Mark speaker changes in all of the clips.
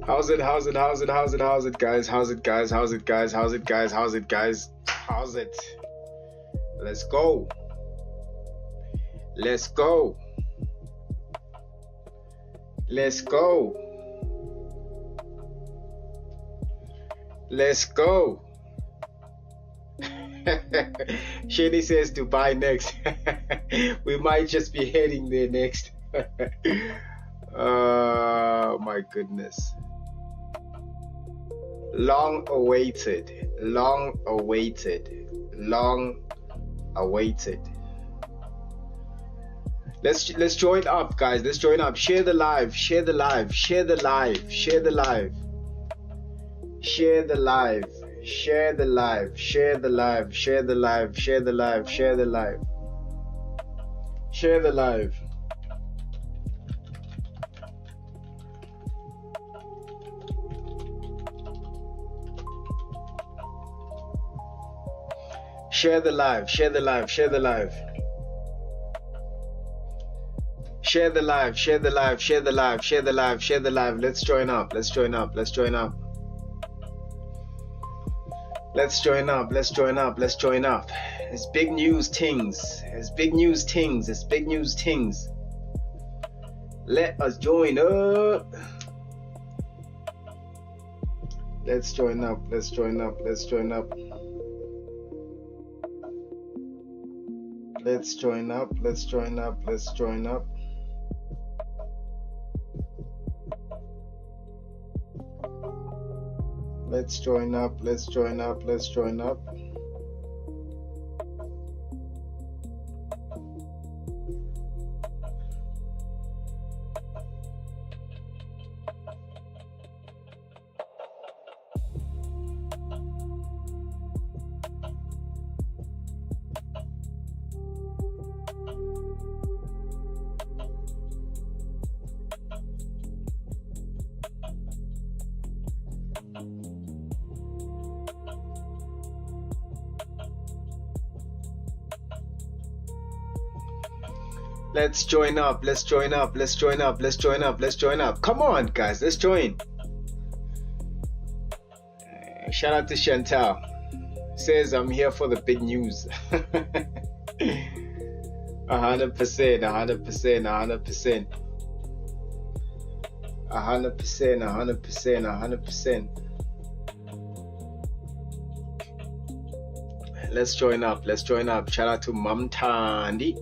Speaker 1: How's it? How's it? How's it? How's it? How's it, guys? How's it, guys? How's it, guys? How's it, guys? How's it, guys? How's it? Let's go. Let's go. Let's go. Let's go. Shady says Dubai next. We might just be heading there next. Oh my goodness. Long awaited, long awaited, long awaited. Let's join up, guys. Let's join up. Share the live, share the live, share the live, share the live, share the live, share the live, share the live, share the live, share the live, share the live, share the live. Share the live, share the live, share the live. Share the live, share the live, share the live, share the live, share the live. Let's join up, let's join up, let's join up. Let's join up, let's join up, let's join up. It's big news things. It's big news things. It's big news things. Let us join up. Let's join up, let's join up, let's join up. Let's join up, let's join up, let's join up. Let's join up, let's join up, let's join up. Let's join up, let's join up, let's join up, let's join up, let's join up. Come on, guys, let's join. Shout out to Chantal. Says I'm here for the big news. 100%, 100%, 100%. 100%, 100%, 100%. Let's join up, let's join up. Shout out to Mam Tandi.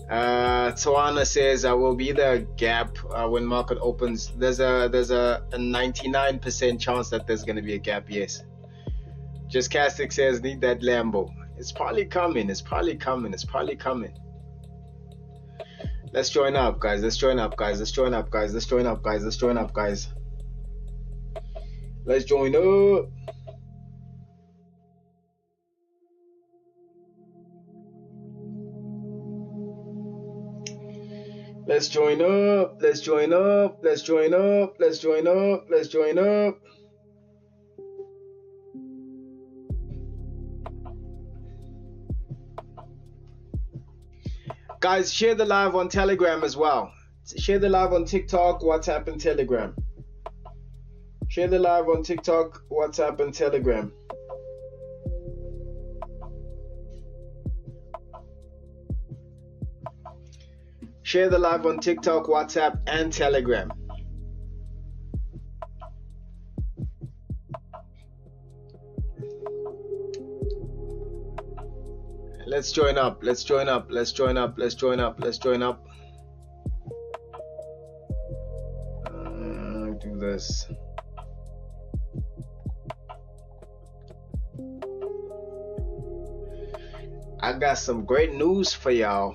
Speaker 1: Tawana says I will be the gap when market opens. There's a 99% chance that there's gonna be a gap. Yes. Just Castic says need that Lambo. It's probably coming. It's probably coming. It's probably coming. Let's join up, guys. Let's join up, guys. Let's join up, guys. Let's join up, guys. Let's join up, guys. Let's join up. Let's join up, let's join up, let's join up, let's join up, let's join up. Guys, share the live on Telegram as well. Share the live on TikTok, WhatsApp, and Telegram. Share the live on TikTok, WhatsApp, and Telegram. Share the live on TikTok, WhatsApp, and Telegram. Let's join up. Let's join up. Let's join up. Let's join up. Let's join up. Do this. I got some great news for y'all.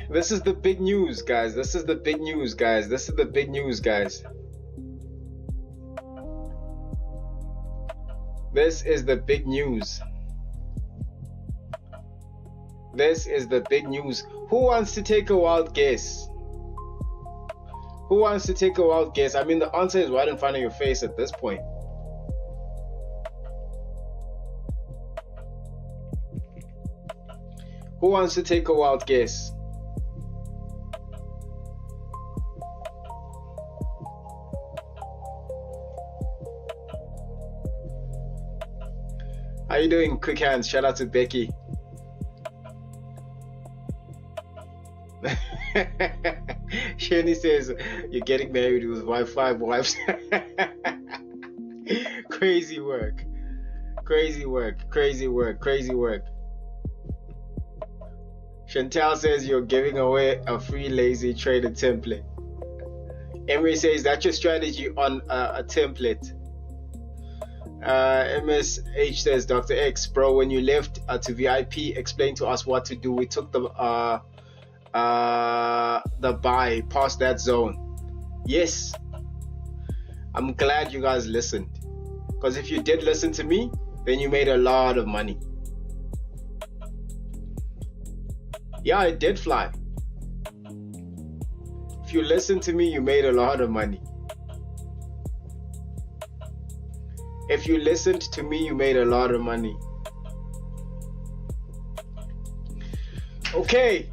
Speaker 1: This is the big news, guys. This is the big news, guys. This is the big news, guys. This is the big news. This is the big news. Who wants to take a wild guess? Who wants to take a wild guess? I mean, the answer is right in front of your face at this point. Who wants to take a wild guess? How you doing? Quick hands. Shout out to Becky. Shani says you're getting married with Wi-Fi wives. Crazy work. Crazy work. Crazy work. Crazy work. Chantal says you're giving away a free lazy trader template. Emery says that's your strategy on a template. MSH says, Dr. X, bro, when you left to VIP, explain to us what to do. We took the buy past that zone. Yes, I'm glad you guys listened, because if you did listen to me, then you made a lot of money. Yeah, it did fly. If you listened to me, you made a lot of money. If you listened to me, you made a lot of money. Okay,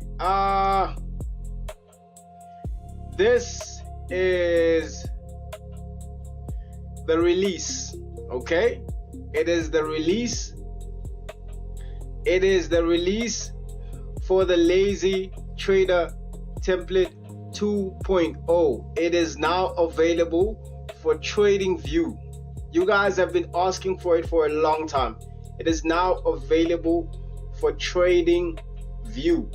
Speaker 1: this is the release. Okay, it is the release. It is the release for the Lazy Trader Template 2.0. It is now available for TradingView. You guys have been asking for it for a long time. It is now available for TradingView.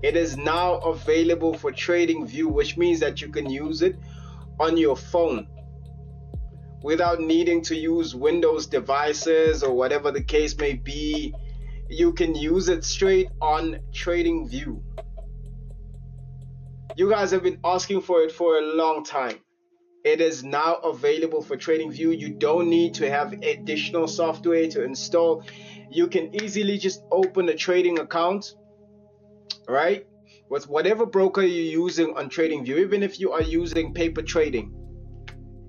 Speaker 1: It is now available for TradingView, which means that you can use it on your phone without needing to use Windows devices or whatever the case may be. You can use it straight on TradingView. You guys have been asking for it for a long time. It is now available for TradingView. You don't need to have additional software to install. You can easily just open a trading account, right, with whatever broker you're using on TradingView. Even if you are using paper trading,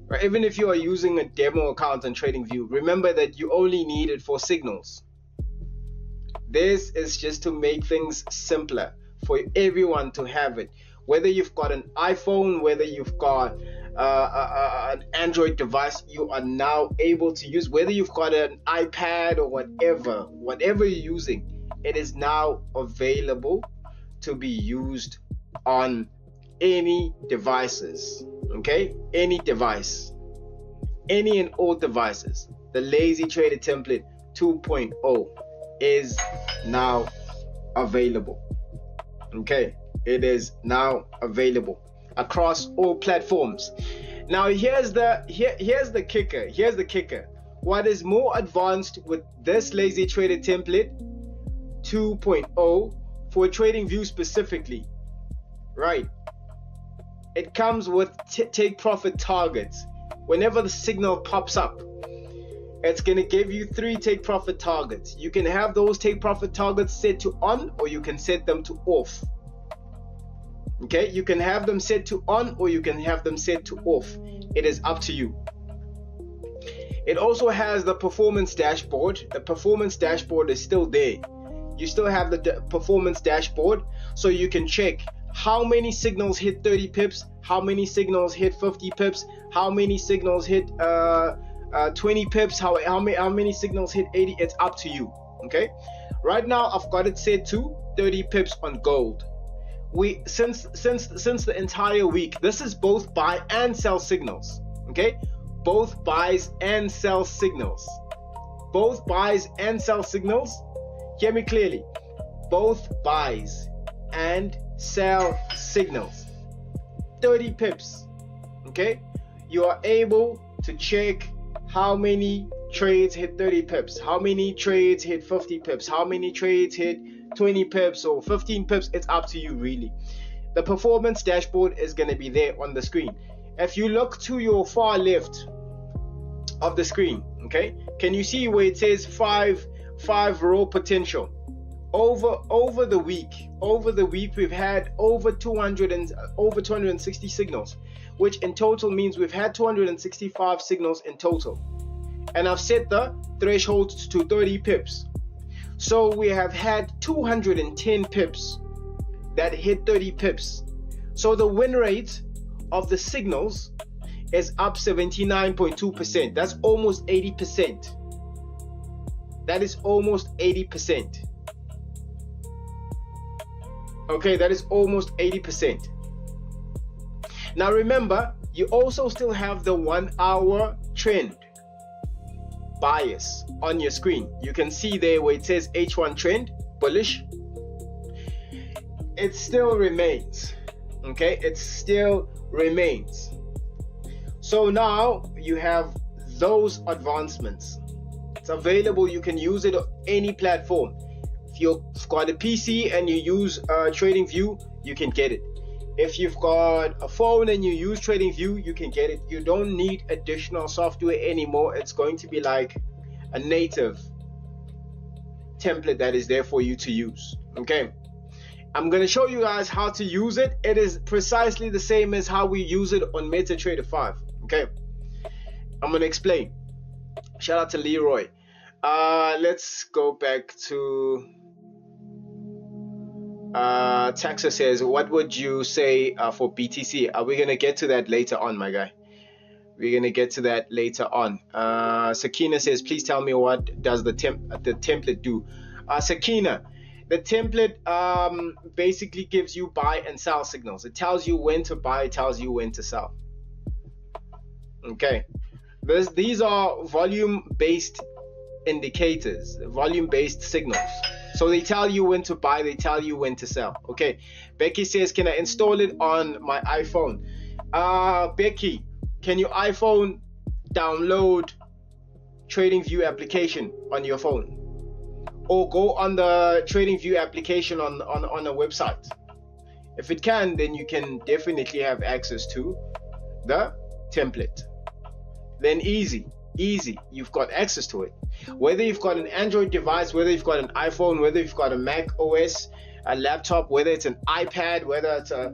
Speaker 1: or even if you are using a demo account on TradingView, remember that you only need it for signals. This is just to make things simpler for everyone to have it. Whether you've got an iPhone, whether you've got an Android device, you are now able to use. Whether you've got an iPad or whatever you're using, it is now available to be used on any devices. Okay, any device, any and all devices. The Lazy Trader Template 2.0 is now available. Okay, it is now available across all platforms. Now here's the kicker. Here's the kicker. What is more advanced with this Lazy Trader Template 2.0 for TradingView specifically, right? It comes with take profit targets. Whenever the signal pops up, it's going to give you 3 take profit targets. You can have those take profit targets set to on, or you can set them to off. Okay, you can have them set to on, or you can have them set to off. It is up to you. It also has the performance dashboard. The performance dashboard is still there. you still have the performance dashboard, so you can check how many signals hit 30 pips, how many signals hit 50 pips, how many signals hit 20 pips, how many signals hit 80. It's up to you. Okay, right now I've got it set to 30 pips on gold. We since the entire week, this is both buy and sell signals. Okay, both buys and sell signals, both buys and sell signals. Hear me clearly, both buys and sell signals, 30 pips. Okay, you are able to check how many trades hit 30 pips, how many trades hit 50 pips, how many trades hit 20 pips or 15 pips. It's up to you really. The performance dashboard is going to be there on the screen. If you look to your far left of the screen, okay, can you see where it says 5 raw potential? Over the week we've had over 260 signals, which in total means we've had 265 signals in total, and I've set the threshold to 30 pips. So we have had 210 pips that hit 30 pips. So the win rate of the signals is up 79.2%. That's almost 80%. That is almost 80%. Okay, that is almost 80%. Now remember, you also still have the 1 hour trend bias on your screen. You can see there where it says H1 trend bullish. It still remains. Okay, it still remains. So now you have those advancements. It's available. You can use it on any platform. If you've got a PC and you use TradingView, you can get it. If you've got a phone and you use TradingView, you can get it. You don't need additional software anymore. It's going to be like a native template that is there for you to use. Okay, I'm going to show you guys how to use it. It is precisely the same as how we use it on MetaTrader 5. Okay, I'm going to explain. Shout out to Leroy. Let's go back to Taxa says, what would you say for BTC? Are we gonna get to that later on, my guy? We're gonna get to that later on. Sakina says, please tell me what does the template do. Sakina, the template basically gives you buy and sell signals. It tells you when to buy, it tells you when to sell. Okay, these are volume based indicators, volume based signals. So they tell you when to buy, they tell you when to sell. Okay, Becky says, can I install it on my iPhone? Becky, can your iPhone download TradingView application on your phone, or go on the TradingView application on a website? If it can, then you can definitely have access to the template. Then easy, you've got access to it. Whether you've got an Android device, whether you've got an iPhone, whether you've got a Mac OS, a laptop, whether it's an iPad, whether it's a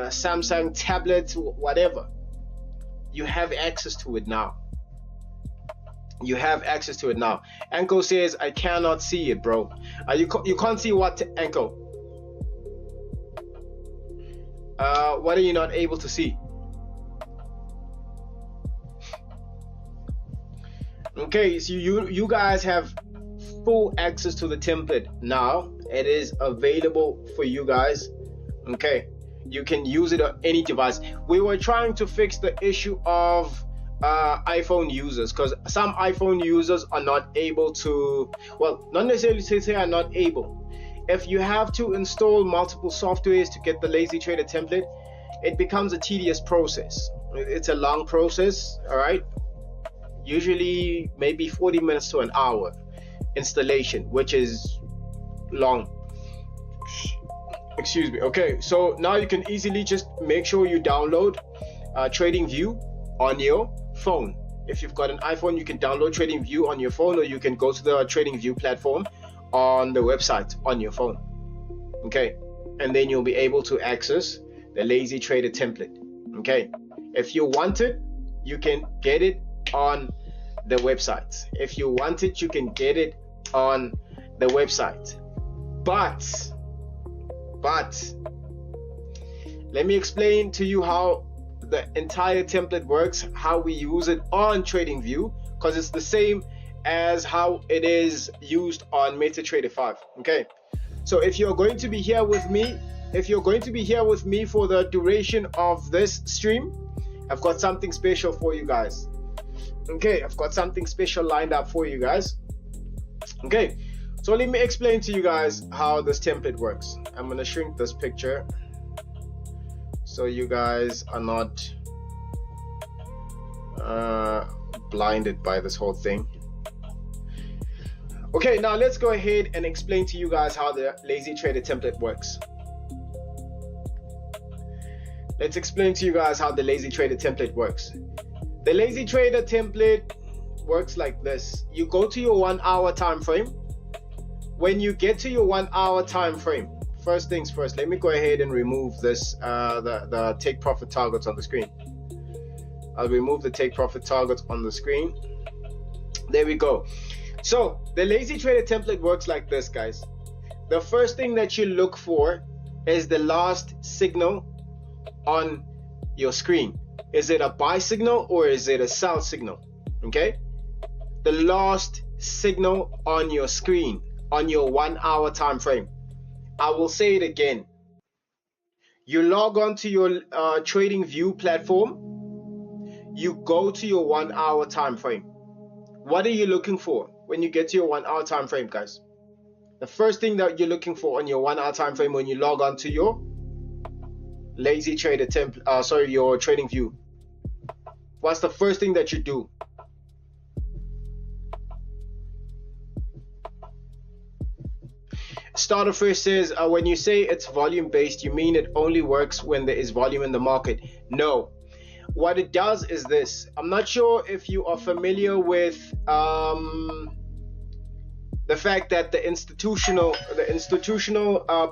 Speaker 1: Samsung tablet, whatever, you have access to it now. You have access to it now. Anko says, I cannot see it, bro. You can't see what, Anko? What are you not able to see? Okay, so you guys have full access to the template now. It is available for you guys. Okay, you can use it on any device. We were trying to fix the issue of iPhone users, because some iPhone users are not able to, well, not necessarily to say are not able. If you have to install multiple softwares to get the Lazy Trader template, it becomes a tedious process. It's a long process, all right? Usually maybe 40 minutes to an hour installation, which is long. Excuse me. Okay, so now you can easily just make sure you download TradingView on your phone. If you've got an iPhone, you can download TradingView on your phone, or you can go to the TradingView platform on the website on your phone. Okay, and then you'll be able to access the Lazy Trader template. Okay, if you want it, you can get it on the website. If you want it, you can get it on the website. But let me explain to you how the entire template works, how we use it on TradingView, because it's the same as how it is used on MetaTrader 5. Okay, so if you're going to be here with me, for the duration of this stream, I've got something special for you guys. Okay, I've got something special lined up for you guys. Okay, so let me explain to you guys how this template works. I'm gonna shrink this picture so you guys are not blinded by this whole thing. Okay, now let's go ahead and explain to you guys how the Lazy Trader template works. Let's explain to you guys how the Lazy Trader template works. The Lazy Trader template works like this. You go to your 1 hour time frame. When you get to your 1 hour time frame, first things first, let me go ahead and remove this the take profit targets on the screen. I'll remove the take profit targets on the screen. There we go. So the Lazy Trader template works like this, guys. The first thing that you look for is the last signal on your screen. Is it a buy signal or is it a sell signal? Okay, the last signal on your screen on your 1 hour time frame. I will say it again. You log on to your TradingView platform. You go to your 1 hour time frame. What are you looking for when you get to your 1 hour time frame, guys? The first thing that you're looking for on your 1 hour time frame when you log on to your Lazy Trader template, your TradingView. What's the first thing that you do? Starter first says, when you say it's volume based, you mean it only works when there is volume in the market? No. What it does is this. I'm not sure if you are familiar with the fact that the institutional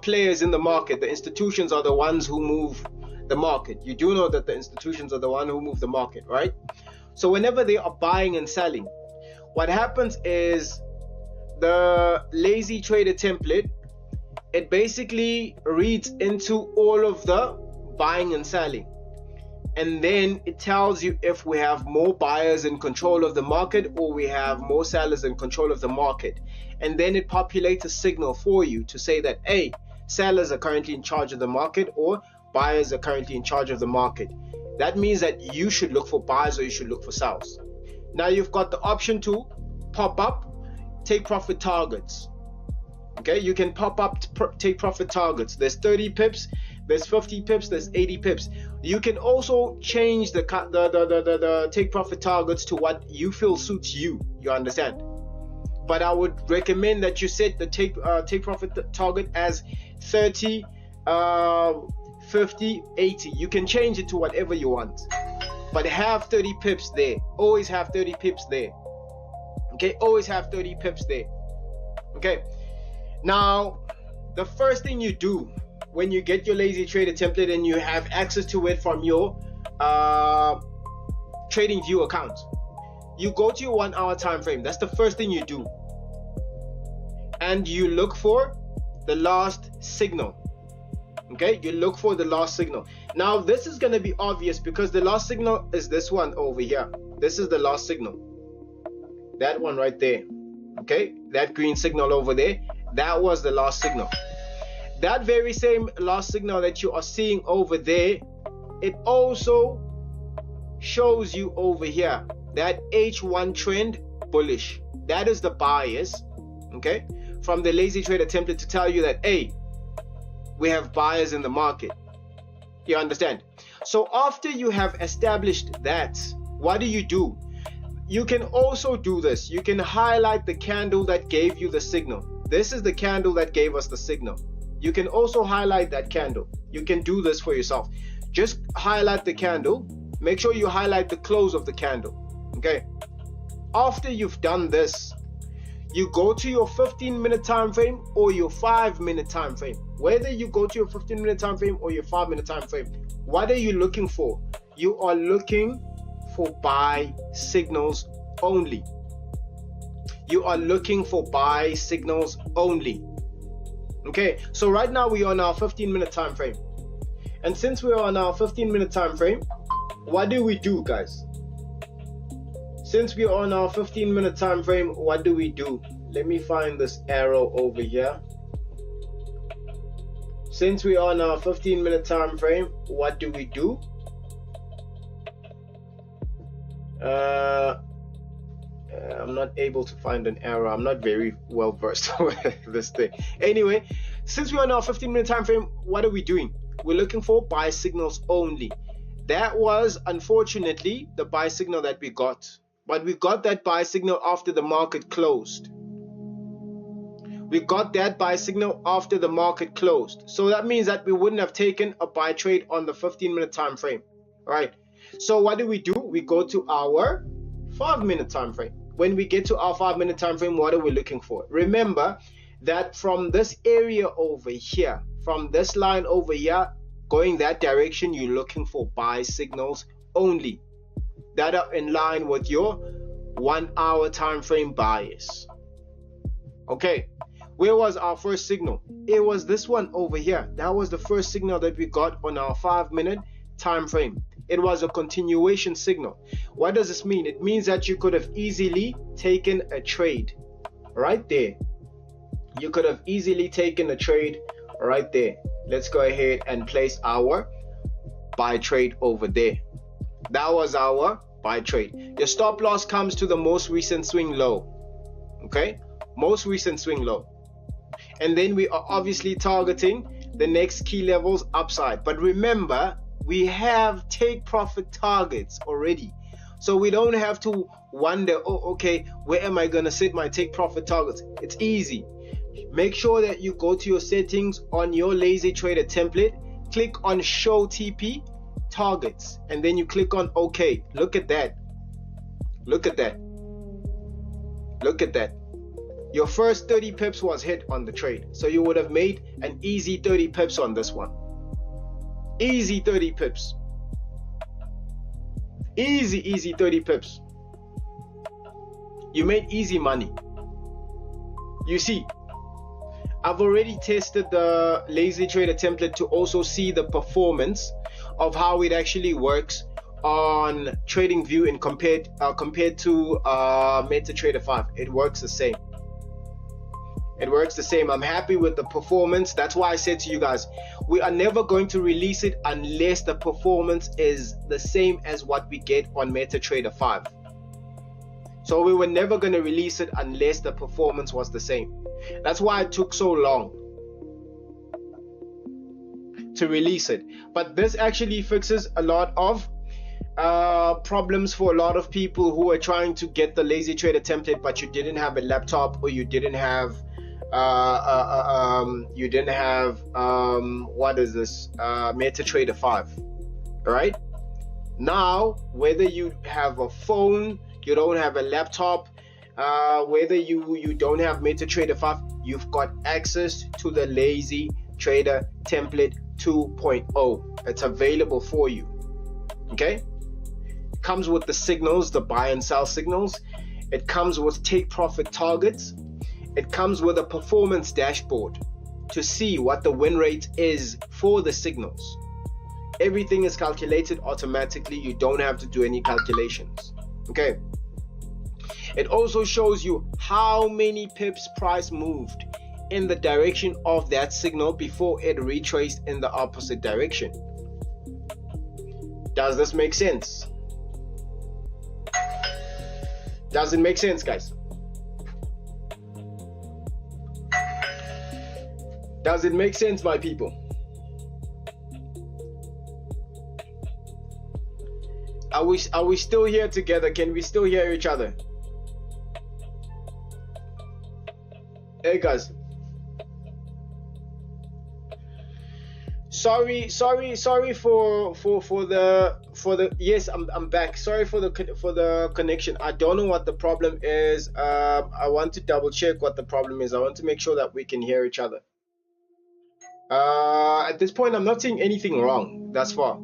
Speaker 1: players in the market, the institutions are the ones who move the market. You do know that the institutions are the one who move the market, right? So whenever they are buying and selling, what happens is the Lazy Trader template, it basically reads into all of the buying and selling, and then it tells you if we have more buyers in control of the market or we have more sellers in control of the market. And then it populates a signal for you to say that, hey, sellers are currently in charge of the market or buyers are currently in charge of the market. That means that you should look for buyers or you should look for sellers. Now you've got the option to pop up take profit targets. Okay, you can pop up take profit targets. There's 30 pips, there's 50 pips, there's 80 pips. You can also change the take profit targets to what you feel suits you. You understand? But I would recommend that you set the take profit target as 30, 50, 80. You can change it to whatever you want, but have 30 pips there. Always have 30 pips there. Okay, always have 30 pips there. Okay, now the first thing you do when you get your Lazy Trader template and you have access to it from your TradingView account, you go to your 1 hour time frame. That's the first thing you do, and you look for the last signal. Okay, you look for the last signal. Now this is going to be obvious because the last signal is this one over here. This is the last signal, that one right there. Okay, that green signal over there, that was the last signal. That very same last signal that you are seeing over there, it also shows you over here that H1 trend bullish. That is the bias, okay, from the Lazy Trader template to tell you that, hey, we have buyers in the market. You understand? So after you have established that, what do? You can also do this. You can highlight the candle that gave you the signal. This is the candle that gave us the signal. You can also highlight that candle. You can do this for yourself. Just highlight the candle. Make sure you highlight the close of the candle. Okay. After you've done this, you go to your 15-minute time frame or your 5-minute time frame. Whether you go to your 15-minute time frame or your 5-minute time frame, what are you looking for? You are looking for buy signals only. you are looking for buy signals only. Okay, so right now we are on our 15-minute time frame, and since we are on our 15-minute time frame, what do we do, guys? Since we are on our 15-minute time frame, what do we do? Let me find this arrow over here. Since we are on our 15-minute time frame, what do we do? I'm not able to find an arrow. I'm not very well versed with this thing. Anyway, since we're on our 15-minute time frame, what are we doing? We're looking for buy signals only. That was unfortunately the buy signal that we got, but we got that buy signal after the market closed. We got that buy signal after the market closed, so that means that we wouldn't have taken a buy trade on the 15-minute time frame. All right, so what do? We go to our 5-minute time frame. When we get to our 5-minute time frame, what are we looking for? Remember that from this area over here, from this line over here, going that direction, you're looking for buy signals only that are in line with your 1-hour time frame bias. Okay, where was our first signal? It was this one over here. That was the first signal that we got on our 5-minute time frame. It was a continuation signal. What does this mean? It means that you could have easily taken a trade right there. You could have easily taken a trade right there. Let's go ahead and place our buy trade over there. That was our buy trade. Your stop loss comes to the most recent swing low. Okay, most recent swing low. And then we are obviously targeting the next key levels upside. But remember, we have take profit targets already, so we don't have to wonder, oh, okay, where am I gonna set my take profit targets? It's easy. Make sure that you go to your settings on your Lazy Trader template, click on show TP targets, and then you click on OK. Look at that. Look at that. Look at that. Your first 30 pips was hit on the trade, so you would have made an easy 30 pips on this one. Easy 30 pips. Easy 30 pips. You made easy money. You see, I've already tested the Lazy Trader template to also see the performance of how it actually works on TradingView and compared to MetaTrader 5. It works the same. It works the same. I'm happy with the performance. That's why I said to you guys, we are never going to release it unless the performance is the same as what we get on MetaTrader 5. So we were never going to release it unless the performance was the same. That's why it took so long to release it. But this actually fixes a lot of problems for a lot of people who are trying to get the Lazy Trader template, but you didn't have a laptop, or you didn't have what is this, MetaTrader 5. All right, now whether you have a phone, you don't have a laptop, whether you don't have MetaTrader 5, you've got access to the Lazy Trader template 2.0. It's available for you. Okay, it comes with the signals, the buy and sell signals. It comes with take profit targets. It comes with a performance dashboard to see what the win rate is for the signals. Everything is calculated automatically. You don't have to do any calculations. Okay, it also shows you how many pips price moved in the direction of that signal before it retraced in the opposite direction. Does this make sense? Does it make sense, guys? Does it make sense, my people? Are we still here together? Can we still hear each other? Hey guys. Sorry for the yes, I'm back. Sorry for the connection. I don't know what the problem is. I want to double check what the problem is. I want to make sure that we can hear each other. At this point, I'm not seeing anything wrong thus far.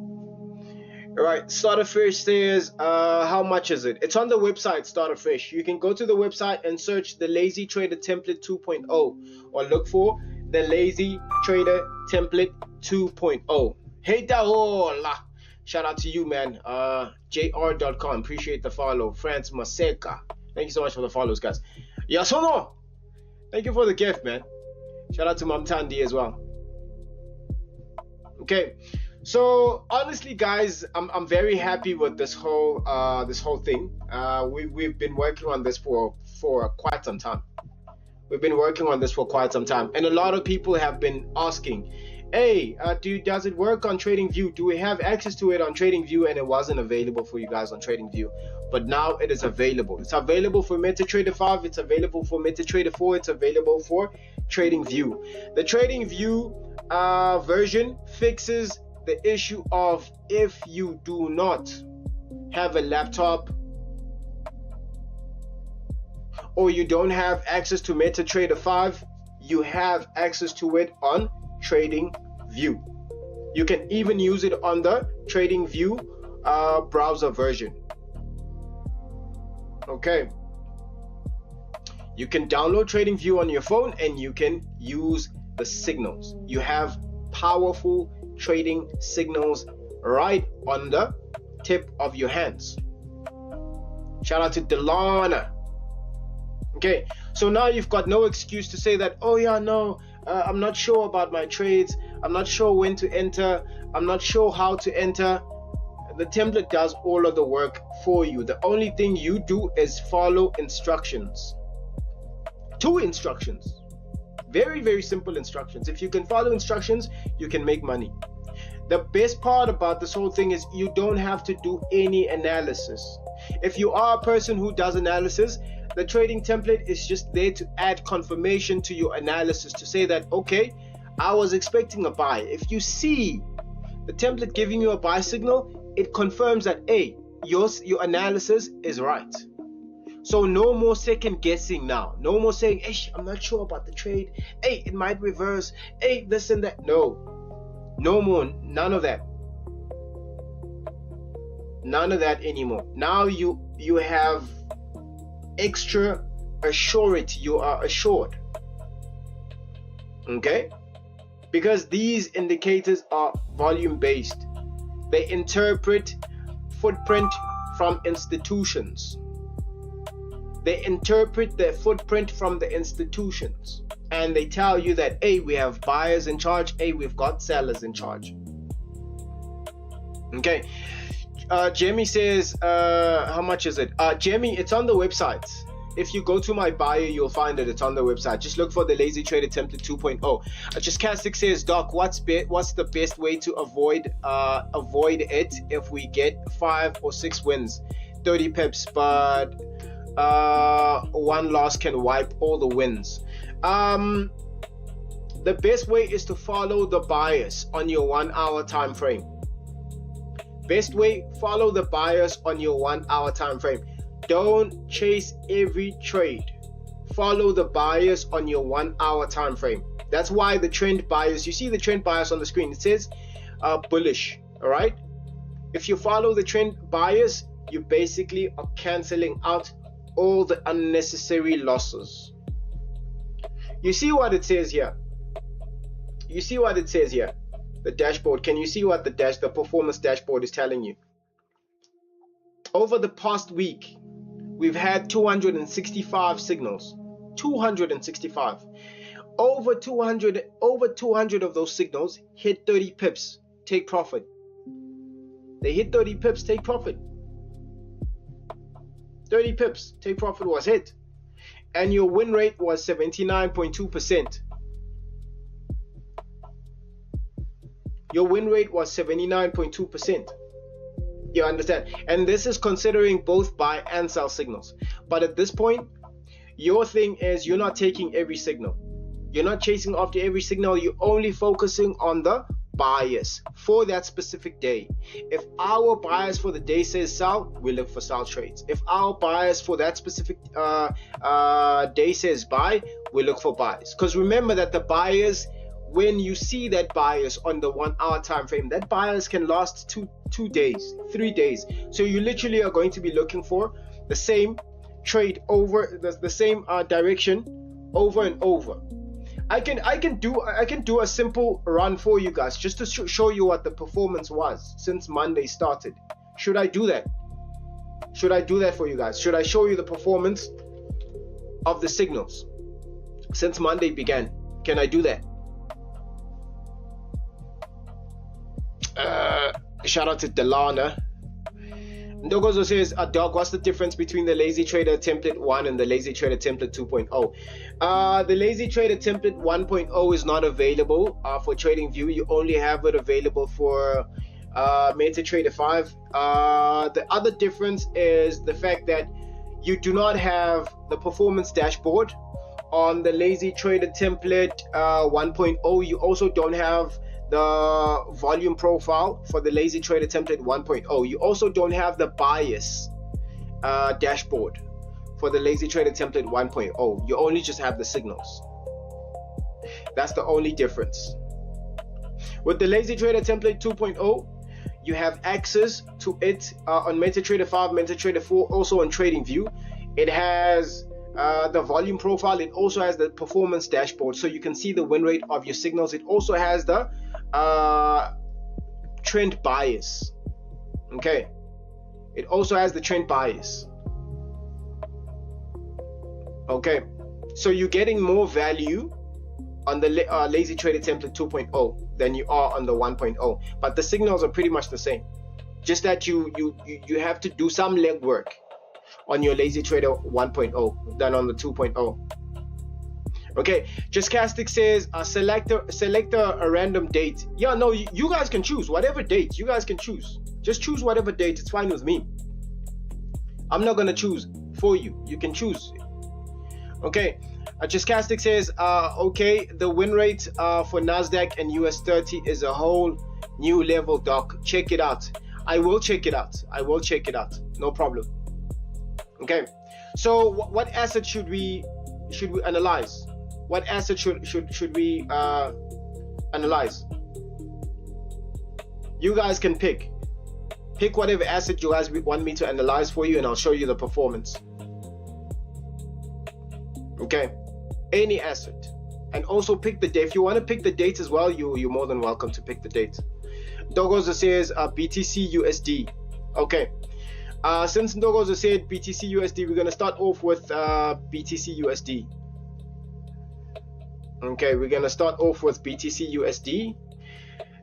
Speaker 1: All right, Starterfish says, how much is it? It's on the website, Starterfish. You can go to the website and search the Lazy Trader Template 2.0 or look for the Lazy Trader Template 2.0. Hey, Daola. Shout out to you, man. JR.com. Appreciate the follow. France Maseka. Thank you so much for the follows, guys. Yasono. Thank you for the gift, man. Shout out to Mam Tandy as well. Okay. So honestly, guys, I'm very happy with this whole thing. We've been working on this for quite some time. We've been working on this for quite some time, and a lot of people have been asking, "Hey, does it work on TradingView? Do we have access to it on TradingView?" And it wasn't available for you guys on TradingView, but now it is available. It's available for MetaTrader 5. It's available for MetaTrader 4. It's available for TradingView. The TradingView version fixes the issue of if you do not have a laptop or you don't have access to MetaTrader 5, you have access to it on TradingView. You can even use it on the TradingView browser version. Okay. You can download TradingView on your phone and you can use the signals. You have powerful trading signals right on the tip of your hands. Shout out to Delana. Okay, so now you've got no excuse to say that, oh yeah, no, I'm not sure about my trades, I'm not sure when to enter, I'm not sure how to enter. The template does all of the work for you. The only thing you do is follow instructions. 2 instructions. Very, very simple instructions. If you can follow instructions, you can make money. The best part about this whole thing is you don't have to do any analysis. If you are a person who does analysis, the trading template is just there to add confirmation to your analysis to say that, okay, I was expecting a buy. If you see the template giving you a buy signal, it confirms that, hey, your analysis is right. So no more second guessing now. No more saying, hey, I'm not sure about the trade. Hey, it might reverse. Hey, this and that. No more. None of that. None of that anymore. Now you have extra assurity. You are assured. Okay? Because these indicators are volume based. They interpret footprint from institutions. They interpret their footprint from the institutions, and they tell you that, hey, we have buyers in charge, hey, we've got sellers in charge. Okay. Jamie says, how much is it? Jamie, it's on the website. If you go to my bio, you'll find it. It's on the website. Just look for the Lazy Trader Template 2.0. Just Castic says, Doc, what's the best way to avoid it if we get 5 or 6 wins, 30 pips, but one loss can wipe all the wins? The best way is to follow the bias on your 1 hour time frame. Best way, follow the bias on your 1 hour time frame. Don't chase every trade. Follow the bias on your 1 hour time frame. That's why the trend bias, you see the trend bias on the screen, it says bullish. All right, if you follow the trend bias, you basically are canceling out all the unnecessary losses. You see what it says here? You see what it says here? The dashboard. Can you see what the performance dashboard is telling you? Over the past week, we've had 265 signals. 265. Over 200 of those signals hit 30 pips. Take profit. They hit 30 pips. Take profit. 30 pips. Take profit was hit. And your win rate was 79.2%. Your win rate was 79.2%. You understand? And this is considering both buy and sell signals. But at this point, your thing is you're not taking every signal. You're not chasing after every signal. You're only focusing on the bias for that specific day. If our bias for the day says sell, we look for sell trades. If our bias for that specific day says buy, we look for buys. Because remember that the buyers when you see that bias on the 1 hour time frame, that bias can last two days, 3 days. So you literally are going to be looking for the same trade over the same direction over and over. I can do a simple run for you guys just to show you what the performance was since Monday started. Should I do that? Should I do that for you guys? Should I show you the performance of the signals since Monday began? Can I do that? Shout out to Delana. Ndogozo says, Doug, what's the difference between the Lazy Trader Template 1 and the Lazy Trader Template 2.0? The Lazy Trader Template 1.0 is not available for TradingView. You only have it available for MetaTrader 5. The other difference is the fact that you do not have the performance dashboard on the Lazy Trader Template 1.0. You also don't have the volume profile for the Lazy Trader Template 1.0. You also don't have the bias dashboard for the Lazy Trader Template 1.0. You only just have the signals. That's the only difference. With the Lazy Trader Template 2.0, you have access to it on MetaTrader 5, MetaTrader 4, also on TradingView. It has the volume profile. It also has the performance dashboard, so you can see the win rate of your signals. It also has the trend bias. Okay, it also has the trend bias. Okay, so you're getting more value on the Lazy Trader Template 2.0 than you are on the 1.0, but the signals are pretty much the same, just that you have to do some legwork on your Lazy Trader 1.0 than on the 2.0. Okay, Jascastic says select a random date. Yeah, no, you guys can choose whatever date you guys can choose. Just choose whatever date. It's fine with me. I'm not gonna choose for you. You can choose. Okay, Jascastic says okay, the win rate for Nasdaq and US 30 is a whole new level, doc. Check it out. I will check it out. No problem. Okay, so what asset should we analyze? What asset should we analyze? You guys can pick whatever asset you guys want me to analyze for you, and I'll show you the performance. Okay, any asset, and also pick the date. If you want to pick the date as well, you're more than welcome to pick the date. Dogozo says BTC USD. Okay, since Dogozo said BTC USD, we're gonna start off with BTC USD. Okay, we're gonna start off with BTC USD.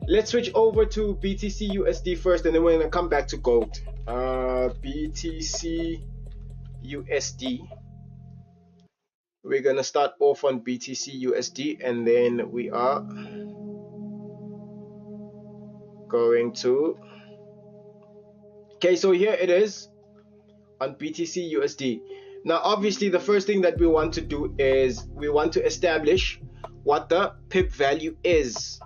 Speaker 1: Let's switch over to BTC USD first, and then we're gonna come back to gold. BTC USD. We're gonna start off on BTC USD, and then we are going to. Okay, so here it is on BTC USD. Now, obviously, the first thing that we want to do is we want to establish what the pip value is.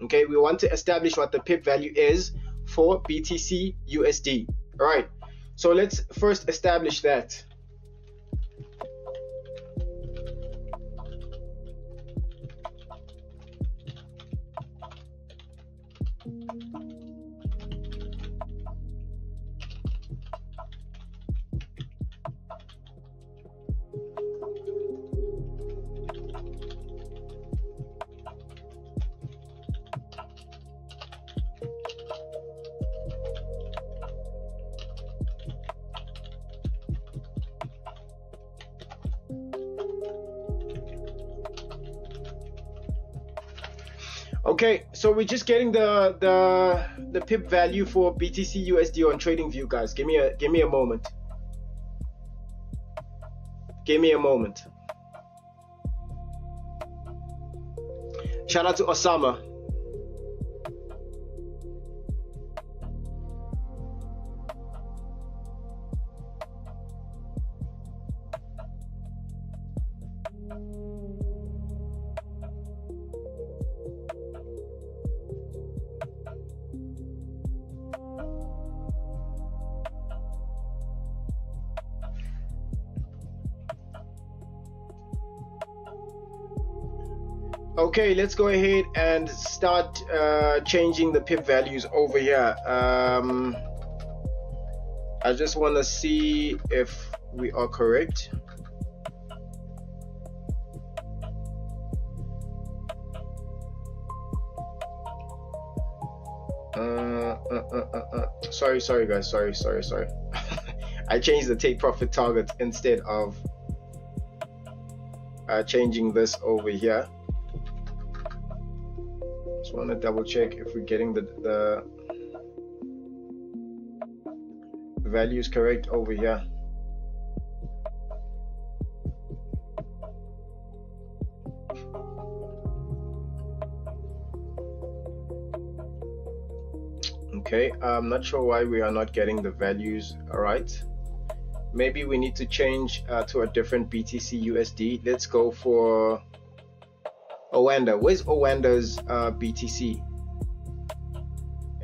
Speaker 1: Okay, we want to establish what the pip value is for BTC USD. All right, so let's first establish that. Okay, so we're just getting the pip value for BTC USD on TradingView, guys. Give me a moment. Give me a moment. Shout out to Osama. Okay, let's go ahead and start changing the pip values over here. I just want to see if we are correct. Sorry guys, sorry. I changed the take profit target instead of changing this over here. Just want to double check if we're getting the values correct over here. Okay, I'm not sure why we are not getting the values right. Maybe we need to change to a different BTC USD. Let's go for Oanda. Where's Oanda's BTC?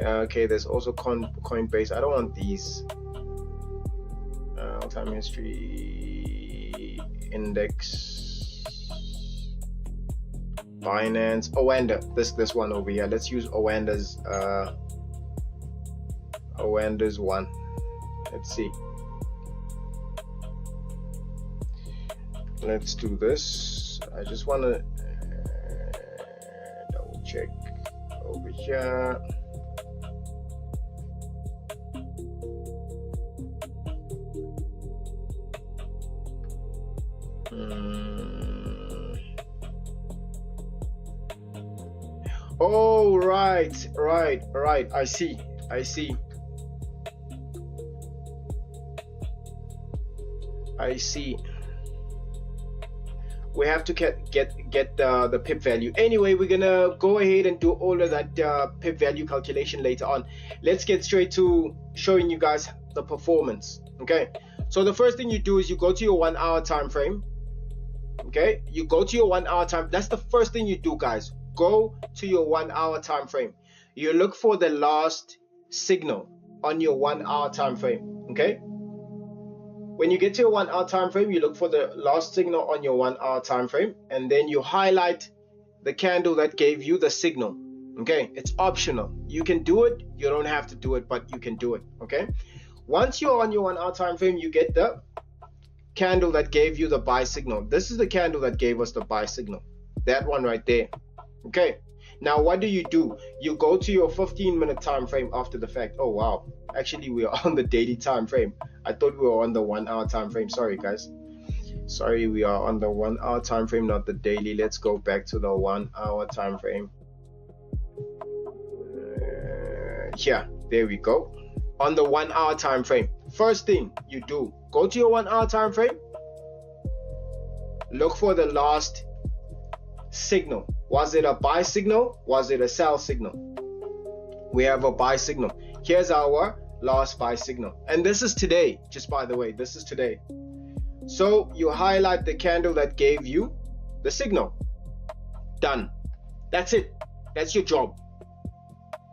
Speaker 1: Okay, there's also Coinbase. I don't want these. Time history, index, Binance, Oanda. This one over here. Let's use Oanda's one. Let's see. Let's do this. I just want to double check over here. Oh, right. I see. We have to get the pip value. Anyway, we're gonna go ahead and do all of that pip value calculation later on. Let's get straight to showing you guys the performance. Okay, so the first thing you do is you go to your 1 hour time frame. Okay, you go to your 1 hour time. That's the first thing you do, guys. Go to your 1 hour time frame. You look for the last signal on your 1 hour time frame. Okay, when you get to your 1 hour time frame, you look for the last signal on your 1 hour time frame, and then you highlight the candle that gave you the signal. Okay, it's optional. You can do it, you don't have to do it, but you can do it. Okay, once you're on your 1 hour time frame, you get the candle that gave you the buy signal. This is the candle that gave us the buy signal, that one right there. Okay, now what do? You go to your 15-minute time frame after the fact. Oh wow, actually we are on the daily time frame. I thought we were on the 1 hour time frame. Sorry guys, sorry, we are on the 1 hour time frame, not the daily. Let's go back to the 1 hour time frame. Yeah, there we go. On the 1 hour time frame, first thing you do, go to your 1 hour time frame, look for the last signal. Was it a buy signal? Was it a sell signal? We have a buy signal. Here's our last buy signal, and this is today, just by the way, this is today. So you highlight the candle that gave you the signal. Done. That's it. That's your job.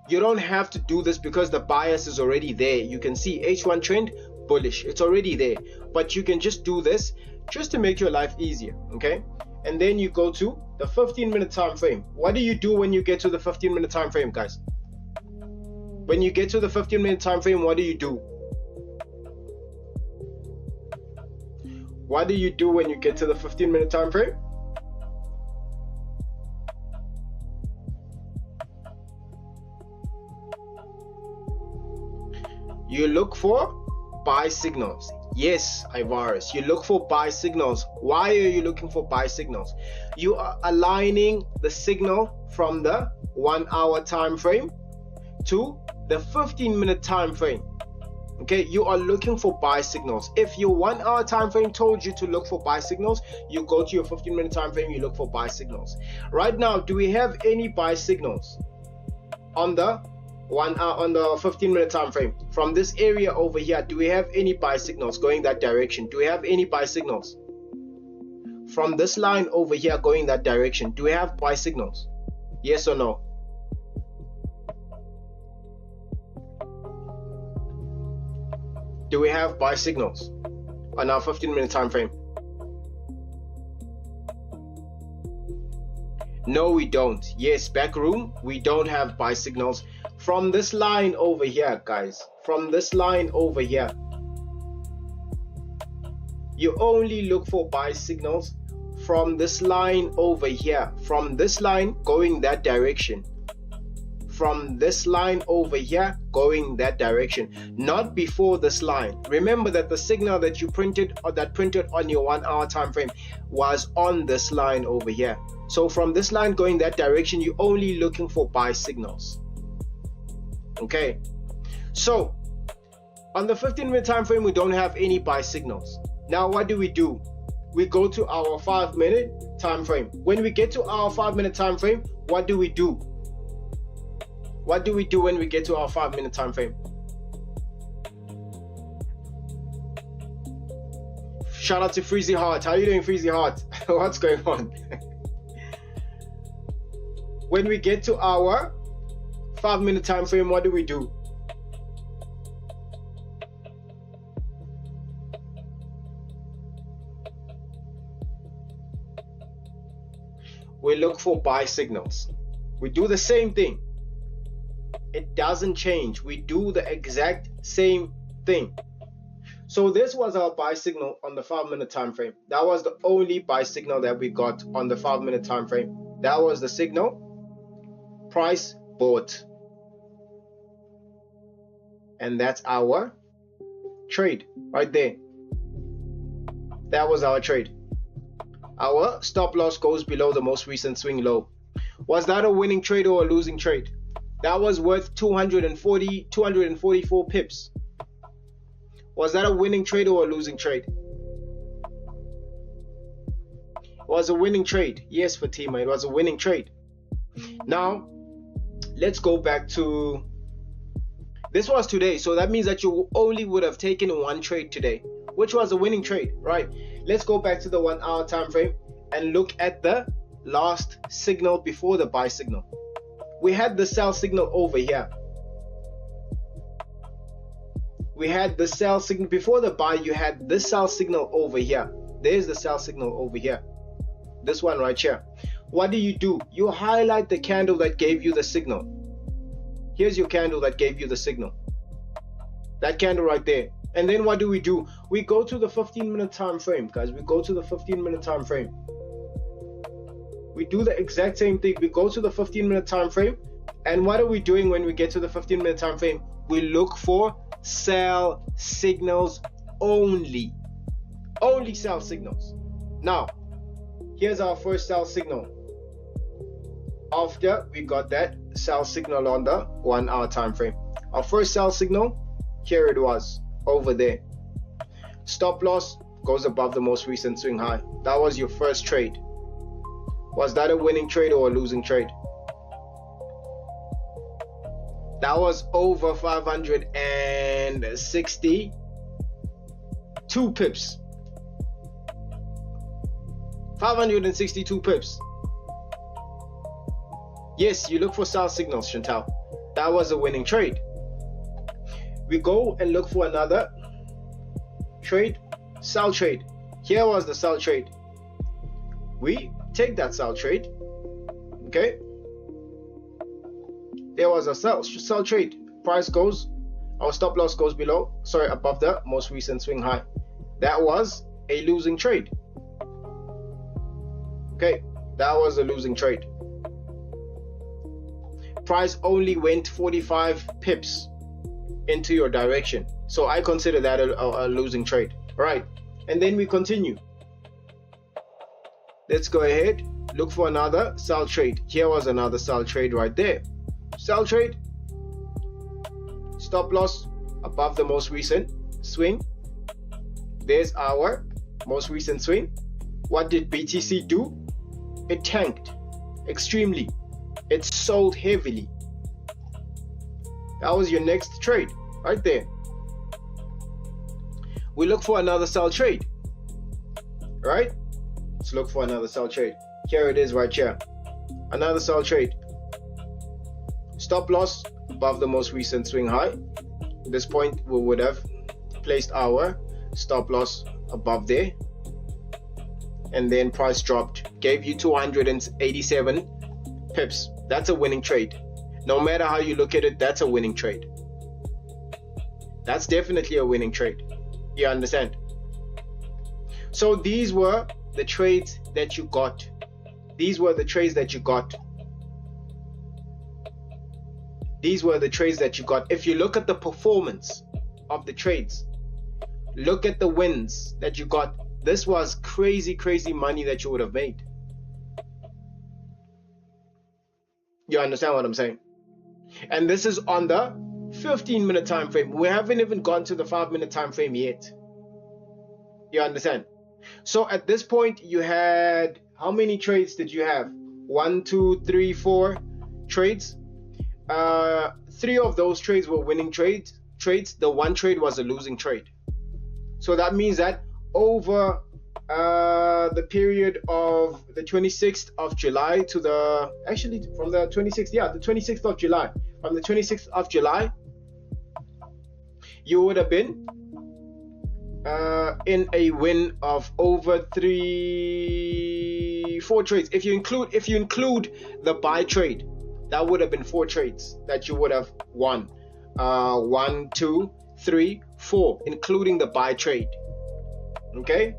Speaker 1: You don't have to do this because the bias is already there. You can see H1 trend bullish, it's already there, but you can just do this just to make your life easier. Okay, and then you go to the 15-minute time frame. What do you do when you get to the 15-minute time frame, guys? When you get to the 15-minute time frame, what do you do? What do you do when you get to the 15-minute time frame? You look for buy signals. Yes, Ivarus, you look for buy signals. Why are you looking for buy signals? You are aligning the signal from the 1 hour time frame to the 15-minute time frame. Okay, you are looking for buy signals. If your 1 hour time frame told you to look for buy signals, you go to your 15-minute time frame, you look for buy signals. Right now, do we have any buy signals on the 1 hour, on the 15-minute time frame? From this area over here, do we have any buy signals going that direction? Do we have any buy signals from this line over here going that direction? Do we have buy signals? Yes or no? Do we have buy signals on our 15-minute time frame? No, we don't. Yes, back room, we don't have buy signals from this line over here, guys. From this line over here, you only look for buy signals from this line over here, from this line going that direction, from this line over here going that direction, not before this line. Remember that the signal that you printed, or that printed on your 1 hour time frame, was on this line over here. So from this line going that direction, you're only looking for buy signals. Okay, so on the 15-minute time frame, we don't have any buy signals. Now what do? We go to our 5-minute time frame. When we get to our 5-minute time frame, what do we do? What do we do when we get to our 5-minute time frame? Shout out to Freezy Heart. How are you doing, Freezy Heart? What's going on? When we get to our 5-minute time frame, what do? We look for buy signals. We do the same thing. It doesn't change. We do the exact same thing. So this was our buy signal on the 5-minute time frame. That was the only buy signal that we got on the 5-minute time frame. That was the signal. Price bought. And that's our trade right there. That was our trade. Our stop loss goes below the most recent swing low. Was that a winning trade or a losing trade? That was worth 244 pips. Was that a winning trade or a losing trade? It was a winning trade. Yes, Fatima, it was a winning trade. Now, let's go back to, this was today, so that means that you only would have taken one trade today, which was a winning trade, right? Let's go back to the 1 hour time frame and look at the last signal before the buy signal. We had the sell signal over here. We had the sell signal before the buy. You had this sell signal over here. There's the sell signal over here. This one right here. What do? You highlight the candle that gave you the signal. Here's your candle that gave you the signal. That candle right there. And then what do? We go to the 15-minute time frame, guys. We go to the 15-minute time frame. We do the exact same thing. We go to the 15-minute time frame, and what are we doing when we get to the 15-minute time frame? We look for sell signals only. Only sell signals. Now, here's our first sell signal. After we got that sell signal on the 1 hour time frame, our first sell signal, here it was over there. Stop loss goes above the most recent swing high. That was your first trade. Was that a winning trade or a losing trade? That was over 562 pips. 562 pips. Yes, you look for sell signals, Chantal. That was a winning trade. We go and look for another trade, sell trade. Here was the sell trade. We take that sell trade. Okay. There was a sell trade. Price goes, our stop loss goes above the most recent swing high. That was a losing trade. Okay, that was a losing trade. Price only went 45 pips into your direction, so I consider that a losing trade. Right, and then we continue. Let's go ahead, look for another sell trade. Here was another sell trade right there. Sell trade, stop loss above the most recent swing. There's our most recent swing. What did BTC do? It tanked extremely. It sold heavily. That was your next trade right there. We look for another sell trade, right? Let's look for another sell trade. Here it is right here. Another sell trade. Stop loss above the most recent swing high. At this point, we would have placed our stop loss above there, and then price dropped, gave you 287 pips. That's a winning trade. No matter how you look at it, that's a winning trade. That's definitely a winning trade. You understand? So these were the trades that you got. These were the trades that you got. These were the trades that you got. If you look at the performance of the trades, look at the wins that you got. This was crazy money that you would have made. You understand what I'm saying? And this is on the 15-minute time frame. We haven't even gone to the 5-minute time frame yet. You understand? So at this point, you had, how many trades did you have? 1, 2, 3, 4 trades. 3 of those trades were winning trades. The one trade was a losing trade. So that means that over the period of the 26th of July to the, actually from the 26th, yeah, the 26th of July. From the 26th of July, you would have been in a win of over 4 trades. If you include the buy trade, that would have been 4 trades that you would have won. 1, 2, 3, 4, including the buy trade. Okay,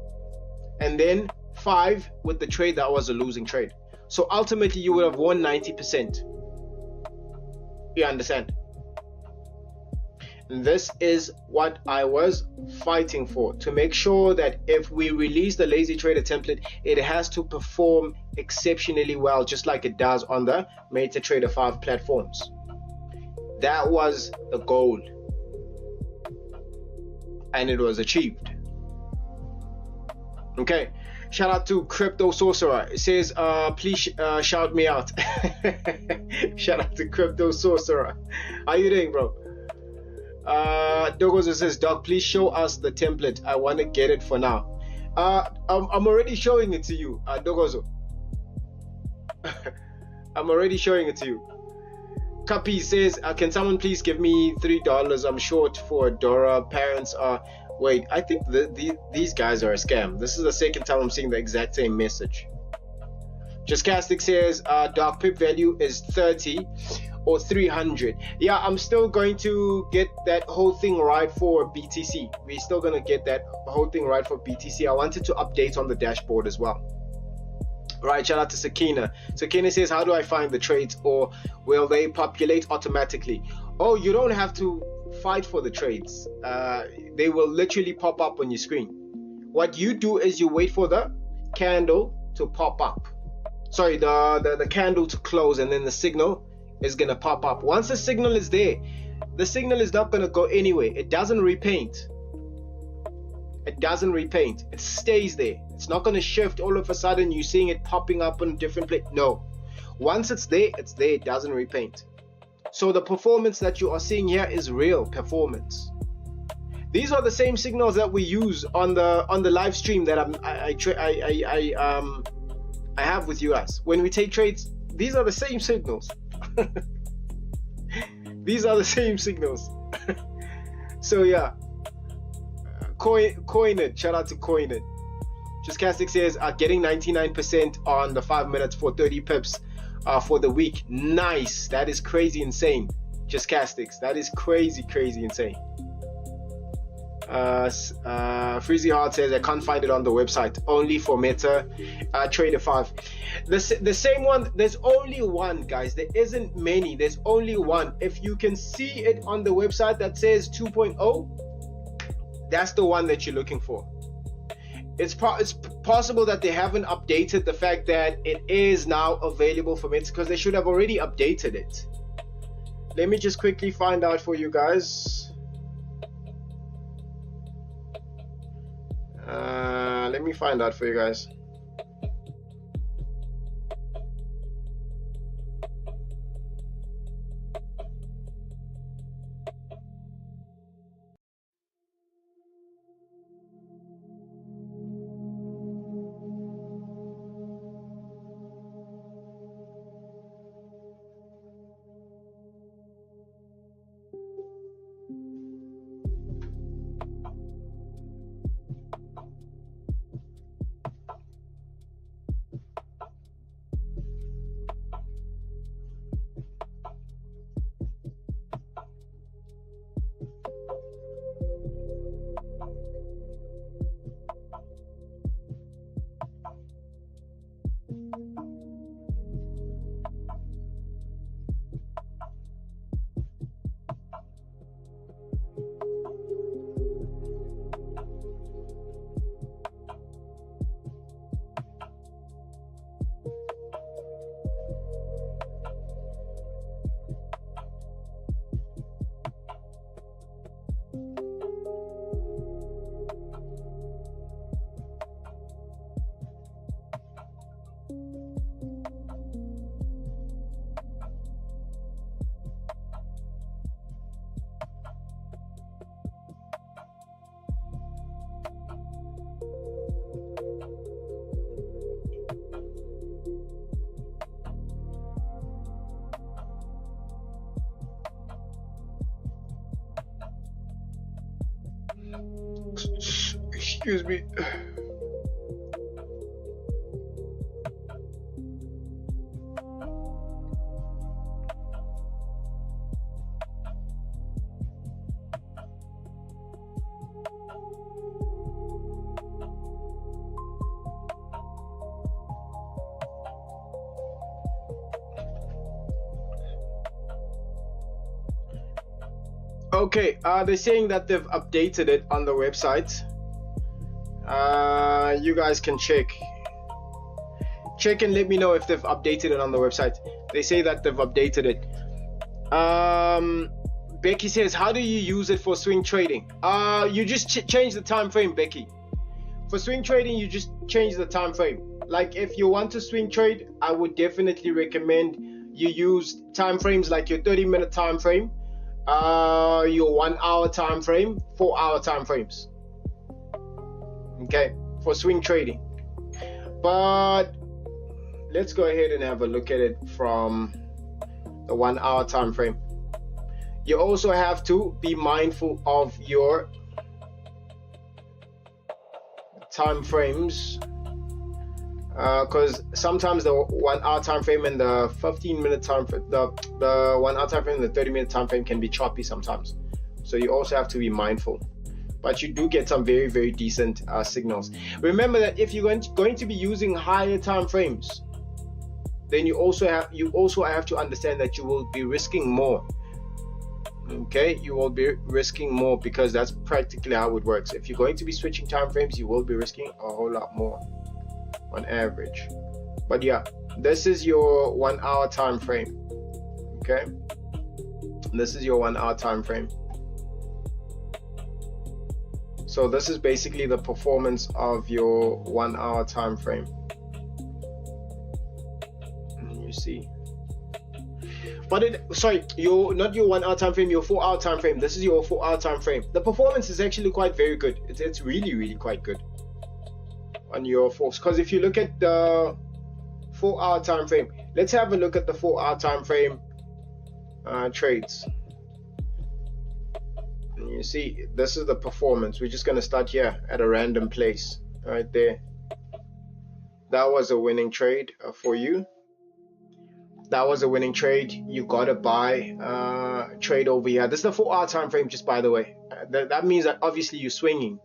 Speaker 1: and then 5 with the trade that was a losing trade. So ultimately, you would have won 90%. You understand? And this is what I was fighting for, to make sure that if we release the Lazy Trader template, it has to perform exceptionally well, just like it does on the MetaTrader 5 platforms. That was the goal, and it was achieved. Okay, shout out to Crypto Sorcerer. It says, please shout me out. Shout out to Crypto Sorcerer. How you doing, bro? Dogozo says, Doc, please show us the template. I want to get it for now. I'm already showing it to you, Dogozo. I'm already showing it to you. Kapi says, can someone please give me $3? I'm short for Dora. Parents are... Wait, I think these guys are a scam. This is the second time I'm seeing the exact same message. Justcastic says, Dark Pip value is 30 or 300. Yeah, I'm still going to get that whole thing right for BTC. We're still going to get that whole thing right for BTC. I wanted to update on the dashboard as well. Right, shout out to Sakina. Sakina says, how do I find the trades, or will they populate automatically? Oh, you don't have to fight for the trades. They will literally pop up on your screen. What you do is you wait for the candle to pop up. Sorry, the candle to close, and then the signal is going to pop up. Once the signal is there, the signal is not going to go anywhere. It doesn't repaint. It doesn't repaint. It stays there. It's not going to shift all of a sudden. You're seeing it popping up on a different place. No. Once it's there, it's there. It doesn't repaint. So the performance that you are seeing here is real performance. These are the same signals that we use on the live stream that I have with you guys. When we take trades, these are the same signals. These are the same signals. So yeah, coin it. Shout out to Coin It. Justcastic says, getting 99% on the 5 minutes for 30 pips for the week. Nice. That is crazy insane. Justcastics. That is crazy insane. Freezy Heart says, I can't find it on the website, only for MetaTrader 5. The same one. There's only one, guys. There isn't many. There's only one. If you can see it on the website that says 2.0, that's the one that you're looking for. It's possible that they haven't updated the fact that it is now available for Meta, because they should have already updated it. Let me just quickly find out for you guys. Let me find out for you guys. Excuse me. Okay, they're saying that they've updated it on the website. You guys can check and let me know if they've updated it on the website. They say that they've updated it. Becky says, how do you use it for swing trading? You just change the time frame, Becky. For swing trading, you just change the time frame. Like if you want to swing trade, I would definitely recommend you use time frames like your 30-minute time frame, your 1 hour time frame, 4 hour time frames. Okay, for swing trading. But let's go ahead and have a look at it from the 1 hour time frame. You also have to be mindful of your time frames, because sometimes the 1 hour time frame and the 15-minute time frame, the 1 hour time frame and the 30-minute time frame can be choppy sometimes. So you also have to be mindful. But you do get some very, very decent signals. Remember that if you're going to be using higher time frames, then you also have to understand that you will be risking more. Okay, you will be risking more because that's practically how it works. If you're going to be switching time frames, you will be risking a whole lot more on average. But yeah, this is your 1 hour time frame. Okay, this is your 1 hour time frame. So this is basically the performance of your 1 hour time frame. You see, but not your 1 hour time frame, your 4 hour time frame. This is your 4 hour time frame. The performance is actually quite very good. It's really, really quite good on your force. Because if you look at the 4 hour time frame, let's have a look at the 4 hour time frame trades. And you see, this is the performance. We're just going to start here at a random place right there. That was a winning trade for you. That was a winning trade. You got to buy trade over here. This is the 4 hour time frame, just by the way. That means that obviously you're swinging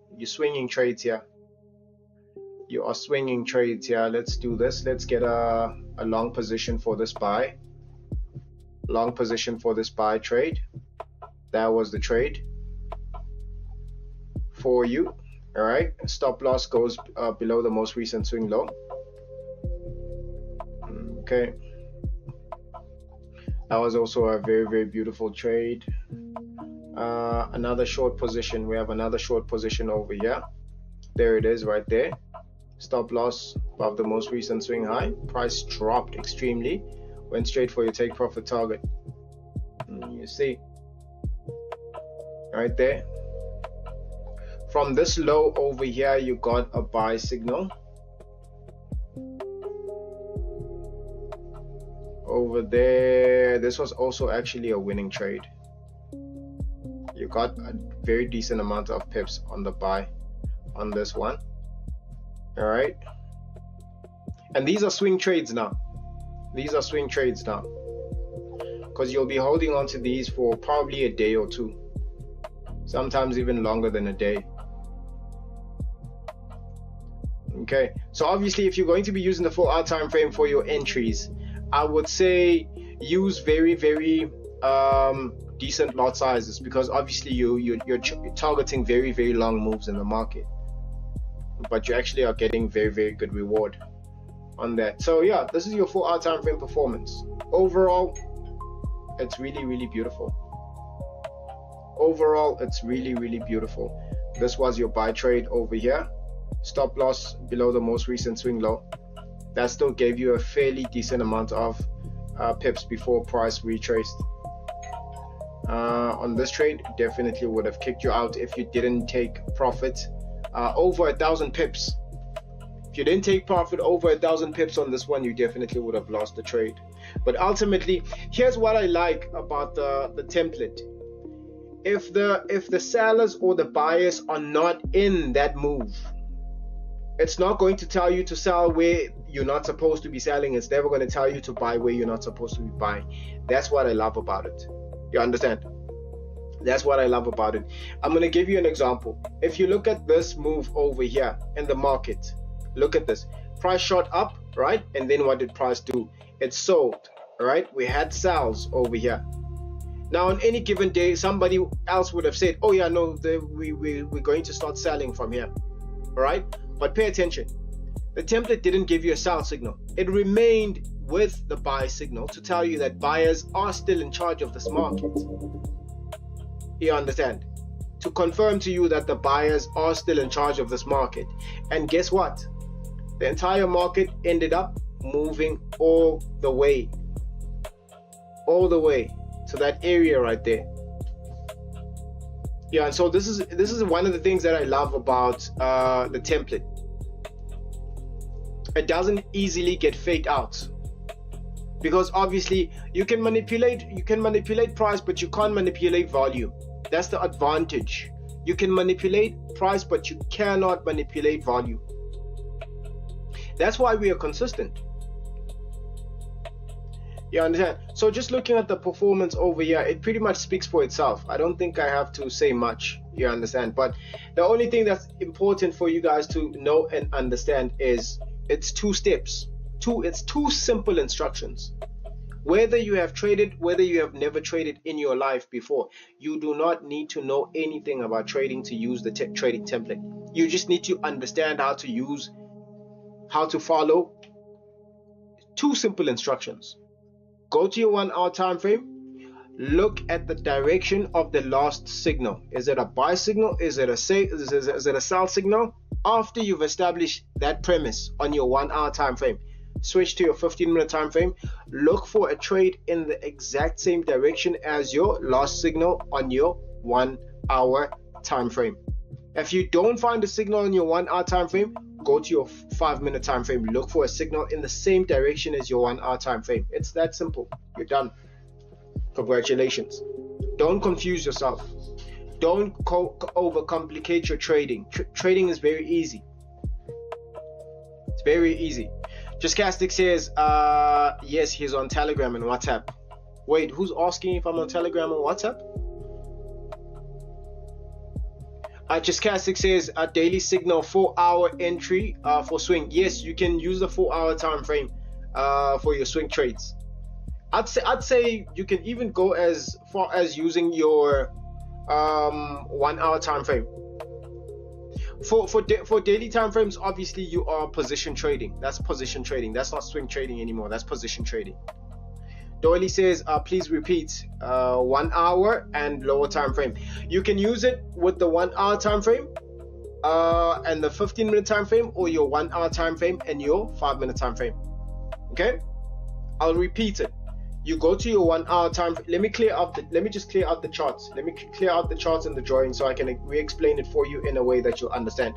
Speaker 1: trades here. You are swinging trades here. Let's do this. Let's get a long position for this buy. Long position for this buy trade. That was the trade for you. All right, stop loss goes below the most recent swing low. Okay, that was also a very, very beautiful trade. Another short position. We have another short position over here. There it is right there. Stop loss above the most recent swing high. Price dropped extremely, went straight for your take profit target. You see right there. From this low over here, you got a buy signal. Over there, this was also actually a winning trade. You got a very decent amount of pips on the buy on this one. All right, and these are swing trades now. These are swing trades now, because you'll be holding on to these for probably a day or two, sometimes even longer than a day. Okay, so obviously if you're going to be using the 4 hour time frame for your entries, I would say use very, very decent lot sizes, because obviously you're targeting very, very long moves in the market, but you actually are getting very, very good reward on that. So yeah, this is your 4 hour time frame performance. Overall, it's really, really beautiful. Overall, it's really, really beautiful. This was your buy trade over here. Stop loss below the most recent swing low. That still gave you a fairly decent amount of pips before price retraced. On this trade, definitely would have kicked you out if you didn't take profit over 1,000 pips. If you didn't take profit over 1,000 pips on this one, you definitely would have lost the trade. But ultimately, here's what I like about the template. If the sellers or the buyers are not in that move, It's not going to tell you to sell where you're not supposed to be selling. It's never going to tell you to buy where you're not supposed to be buying. That's what I love about it. You understand? That's what I love about it. I'm going to give you an example. If you look at this move over here in the market, look at this. Price shot up, right? And then what did price do? It sold, right? We had sells over here. Now, on any given day, somebody else would have said, oh yeah, no, we're going to start selling from here, right? But pay attention. The template didn't give you a sell signal. It remained with the buy signal to tell you that buyers are still in charge of this market. You understand? To confirm to you that the buyers are still in charge of this market. And guess what? The entire market ended up moving all the way to that area right there. Yeah, and so this is one of the things that I love about the template. It doesn't easily get faked out, because obviously you can manipulate price, but you can't manipulate volume. That's the advantage. You can manipulate price, but you cannot manipulate volume. That's why we are consistent. You understand? So just looking at the performance over here, it pretty much speaks for itself. I don't think I have to say much. You understand? But the only thing that's important for you guys to know and understand is it's 2 steps. It's 2 simple instructions. Whether you have traded, whether you have never traded in your life before, you do not need to know anything about trading to use the trading template. You just need to understand how to follow 2 simple instructions. Go to your 1 hour time frame. Look at the direction of the last signal. Is it a buy signal? Is it a sell signal? After you've established that premise on your 1 hour time frame, switch to your 15-minute time frame. Look for a trade in the exact same direction as your last signal on your 1 hour time frame. If you don't find a signal in your 1 hour time frame, go to your 5-minute time frame. Look for a signal in the same direction as your 1 hour time frame. It's that simple. You're done. Congratulations. Don't confuse yourself. Don't overcomplicate your trading. Trading is very easy. It's very easy. Jascastic says, yes, he's on Telegram and WhatsApp. Wait, who's asking if I'm on Telegram and WhatsApp? Jascastic says a daily signal 4-hour entry for swing. Yes, you can use the 4-hour time frame for your swing trades. I'd say you can even go as far as using your 1 hour time frame. For daily time frames, obviously you are position trading. That's position trading. That's not swing trading anymore. That's position trading. Doily says, please repeat 1 hour and lower time frame. You can use it with the 1 hour time frame and the 15-minute time frame, or your 1 hour time frame and your 5-minute time frame. Okay, I'll repeat it. You go to your 1 hour time. Let me just clear out the charts. Let me clear out the charts and the drawing so I can re-explain it for you in a way that you'll understand.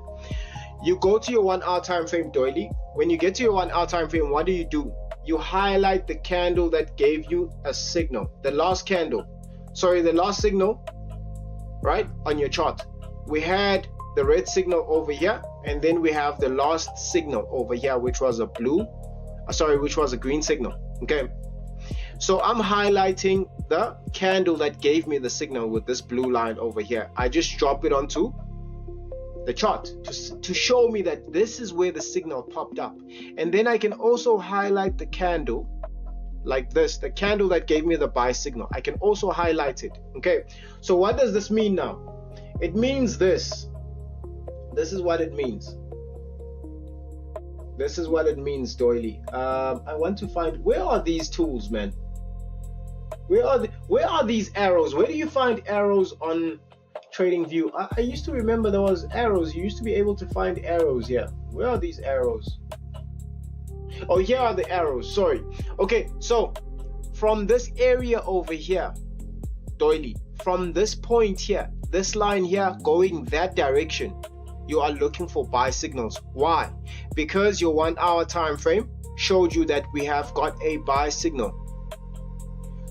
Speaker 1: You go to your 1 hour time frame, Doily. When you get to your 1 hour time frame, what do? You highlight the candle that gave you a signal. The last signal, right, on your chart. We had the red signal over here, and then we have the last signal over here, which was a green signal. Okay. So I'm highlighting the candle that gave me the signal with this blue line over here. I just drop it onto the chart to show me that this is where the signal popped up. And then I can also highlight the candle like this, the candle that gave me the buy signal. I can also highlight it. Okay, so what does this mean now? It means this. This is what it means. This is what it means, Doily. I want to find, where are these tools, man? Where are these arrows? Where do you find arrows on TradingView? I used to remember there was arrows. You used to be able to find arrows here. Where are these arrows? Oh, here are the arrows. Sorry. Okay, so from this area over here, Doily, from this point here, this line here going that direction, you are looking for buy signals. Why? Because your 1 hour time frame showed you that we have got a buy signal.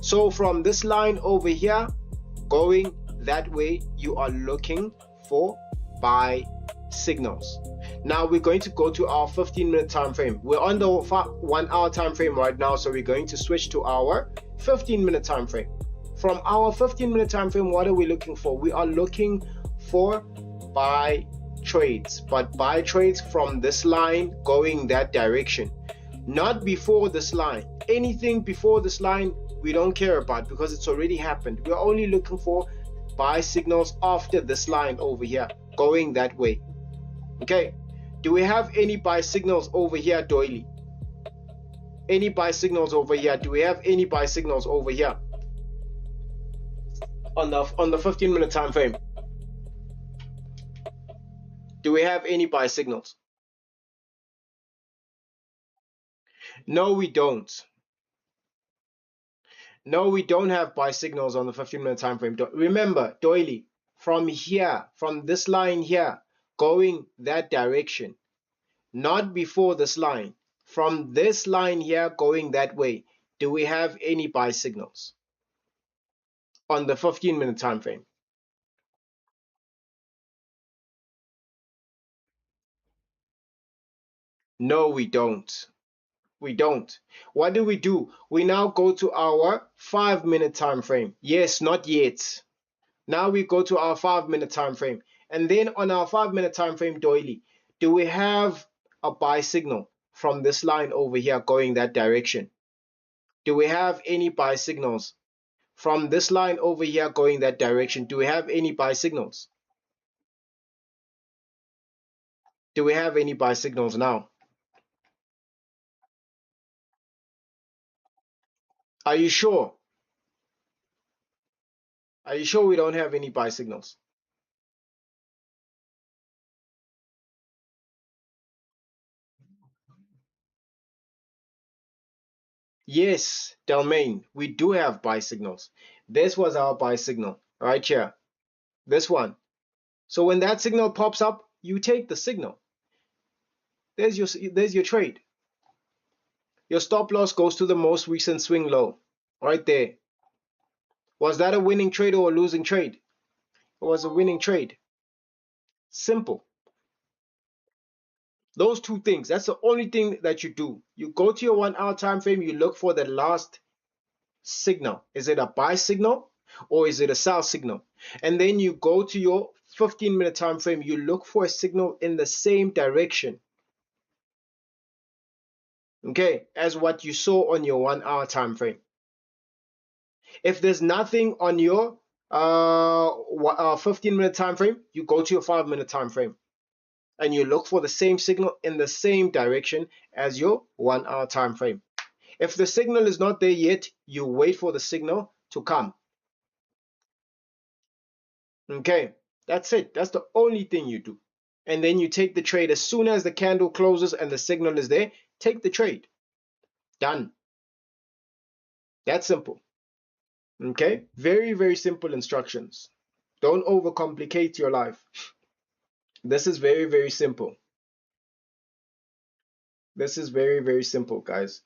Speaker 1: So from this line over here going that way, you are looking for buy signals. Now we're going to go to our 15-minute time frame. We're on the 1 hour time frame right now, so we're going to switch to our 15-minute time frame. From our 15-minute time frame, what are we looking for? We are looking for buy trades, but buy trades from this line going that direction, not before this line. Anything before this line we don't care about because it's already happened. We're only looking for buy signals after this line over here going that way. Okay, do we have any buy signals over here, Doily? Any buy signals over here? Do we have any buy signals over here on the 15-minute time frame? Do we have any buy signals? No, we don't. No, we don't have buy signals on the 15-minute time frame. Remember, Doily, from here, from this line here, going that direction, not before this line. From this line here, going that way, do we have any buy signals on the 15-minute time frame? No, we don't. We don't. What do? We now go to our 5-minute time frame. Yes, not yet. Now we go to our 5-minute time frame. And then on our 5-minute time frame, Doily, do we have a buy signal from this line over here going that direction? Do we have any buy signals from this line over here going that direction? Do we have any buy signals? Do we have any buy signals now? Are you sure? Are you sure we don't have any buy signals? Yes, Delmain, we do have buy signals. This was our buy signal right here. This one. So when that signal pops up, you take the signal. There's your trade. Your stop loss goes to the most recent swing low right there. Was that a winning trade or a losing trade? It was a winning trade. Simple. Those two things, that's the only thing that you do. You go to your 1 hour time frame, you look for the last signal. Is it a buy signal or is it a sell signal? And then you go to your 15-minute time frame, you look for a signal in the same direction, okay, as what you saw on your 1 hour time frame. If there's nothing on your 15-minute time frame, you go to your 5-minute time frame and you look for the same signal in the same direction as your 1 hour time frame. If the signal is not there yet, you wait for the signal to come. Okay, that's it. That's the only thing you do. And then you take the trade as soon as the candle closes and the signal is there. Take the trade. Done. That's simple. Okay, very, very simple instructions. Don't overcomplicate your life. This is very, very simple. This is very, very simple, guys.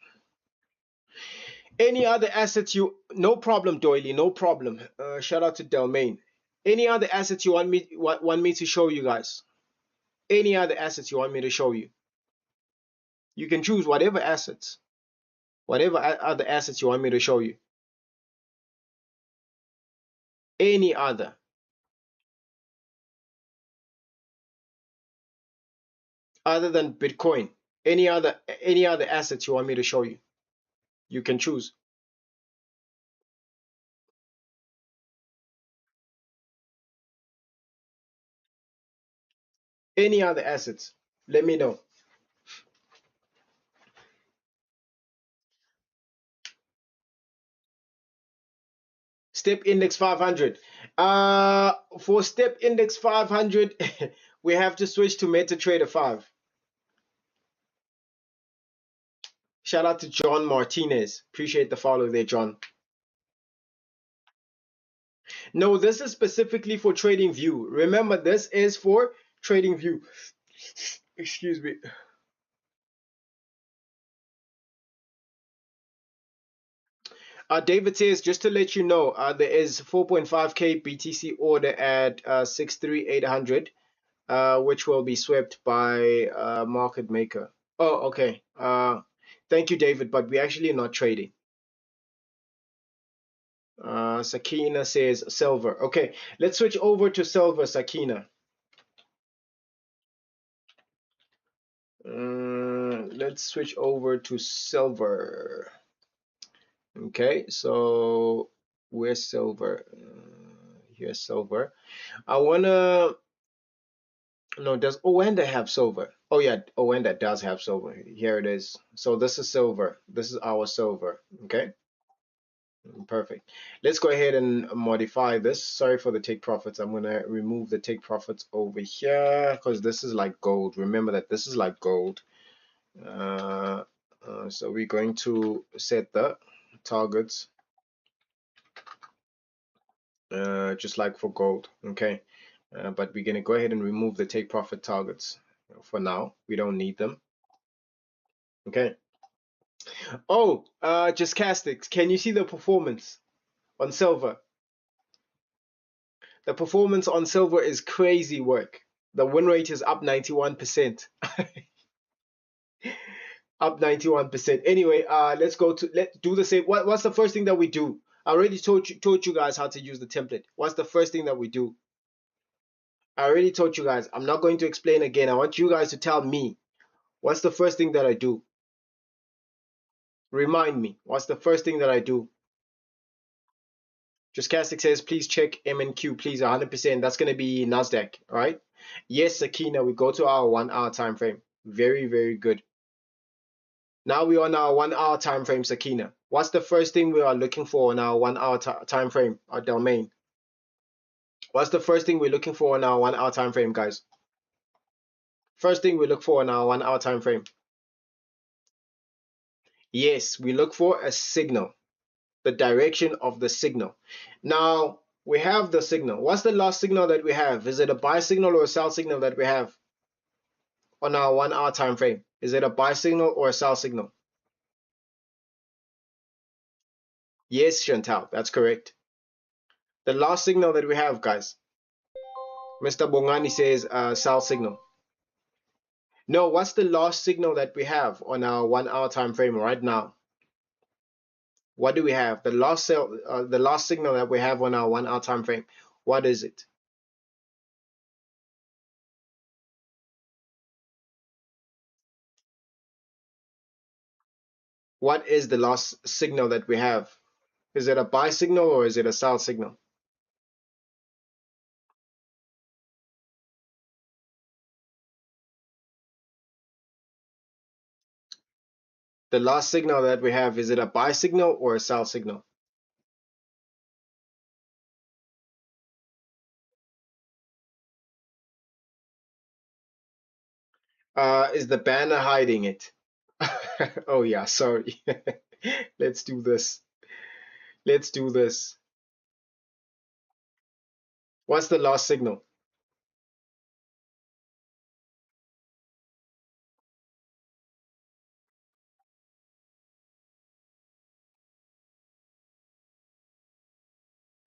Speaker 1: Any other assets no problem, Doily, no problem. Shout out to Delmain. Any other assets you want me to show you guys? Any other assets you want me to show you? You can choose whatever assets. Whatever other assets you want me to show you. Any other. Other than Bitcoin. Any other assets you want me to show you? You can choose. Any other assets. Let me know. Step Index 500. For Step Index 500, we have to switch to MetaTrader 5. Shout out to John Martinez. Appreciate the follow there, John. No, this is specifically for TradingView. Remember, this is for TradingView. Excuse me. David says, just to let you know, there is 4.5K BTC order at 63800. which will be swept by market maker. Oh, okay. Thank you, David, but we're actually not trading. Sakina says silver. Okay, let's switch over to silver, Sakina. Let's switch over to silver. Okay, so where's silver? Here's silver. I wanna. No, does Owenda have silver? Oh yeah, Owenda does have silver. Here it is. So this is silver. This is our silver. Okay, perfect. Let's go ahead and modify this. Sorry for the take profits. I'm gonna remove the take profits over here because this is like gold. Remember that this is like gold. So we're going to set the targets just like for gold. Okay, but we're gonna go ahead and remove the take profit targets for now. We don't need them. Okay. Oh, just Castix. Can you see the performance on silver? The performance on silver is crazy work. The win rate is up 91%. Up 91%. Anyway, let's do the same. What's the first thing that we do? I already told you guys how to use the template. What's the first thing that we do? I already told you guys. I'm not going to explain again. I want you guys to tell me what's the first thing that I do. Remind me. What's the first thing that I do? Just Castix says, please check MNQ, please, 100%. That's going to be NASDAQ, all right? Yes, Sakina, we go to our 1 hour time frame. Very, very good. Now we're on our 1 hour time frame, Sakina. What's the first thing we are looking for on our 1 hour time frame, our domain? What's the first thing we're looking for on our 1 hour time frame, guys? First thing we look for on our 1 hour time frame. Yes, we look for a signal, the direction of the signal. Now, we have the signal. What's the last signal that we have? Is it a buy signal or a sell signal that we have on our 1 hour time frame? Is it a buy signal or a sell signal? Yes, Chantal, that's correct. The last signal that we have, guys. Mr. Bongani says sell signal. No, what's the last signal that we have on our 1 hour time frame right now? What do we have? The last signal that we have on our 1 hour time frame. What is it? What is the last signal that we have? Is it a buy signal or is it a sell signal? The last signal that we have, is it a buy signal or a sell signal? Is the banner hiding it? Oh yeah, sorry. Let's do this. Let's do this. What's the last signal?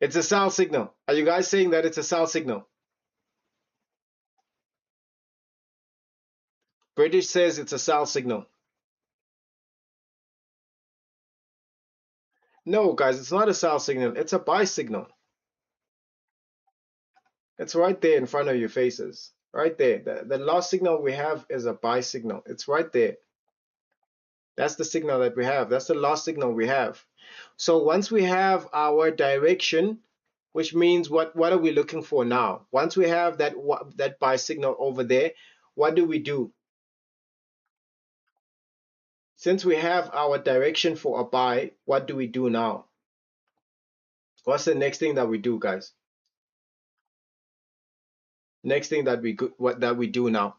Speaker 1: It's a sell signal. Are you guys saying that it's a sell signal? British says it's a sell signal. No, guys, it's not a sell signal. It's a buy signal. It's right there in front of your faces. Right there. The last signal we have is a buy signal. It's right there. That's the signal that we have. That's the last signal we have. So once we have our direction, which means what are we looking for now? Once we have that buy signal over there, what do we do? Since we have our direction for a buy, what do we do now? What's the next thing that we do, guys? Next thing that we do now.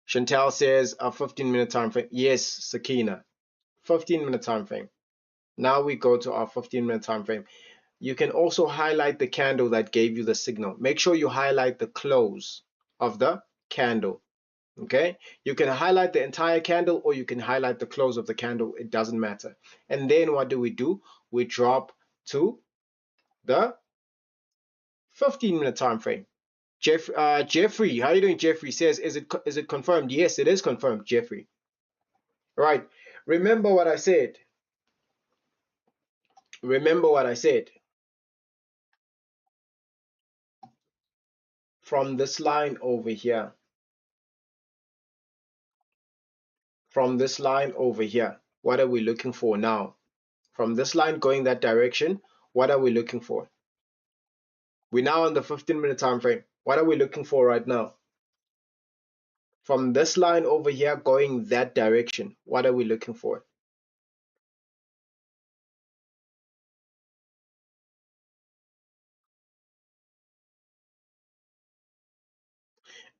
Speaker 1: Chantal says a 15-minute time frame. Yes, Sakina. 15-minute time frame. Now we go to our 15-minute time frame. You can also highlight the candle that gave you the signal. Make sure you highlight the close of the candle. Okay? You can highlight the entire candle or you can highlight the close of the candle. It doesn't matter. And then what do? We drop to the 15-minute time frame. Jeffrey, how you doing? Jeffrey says, is it confirmed? Yes, it is confirmed, Jeffrey. Right. Remember what I said. Remember what I said. From this line over here. From this line over here. What are we looking for now? From this line going that direction, what are we looking for? We're now on the 15-minute time frame. What are we looking for right now? From this line over here going that direction, what are we looking for?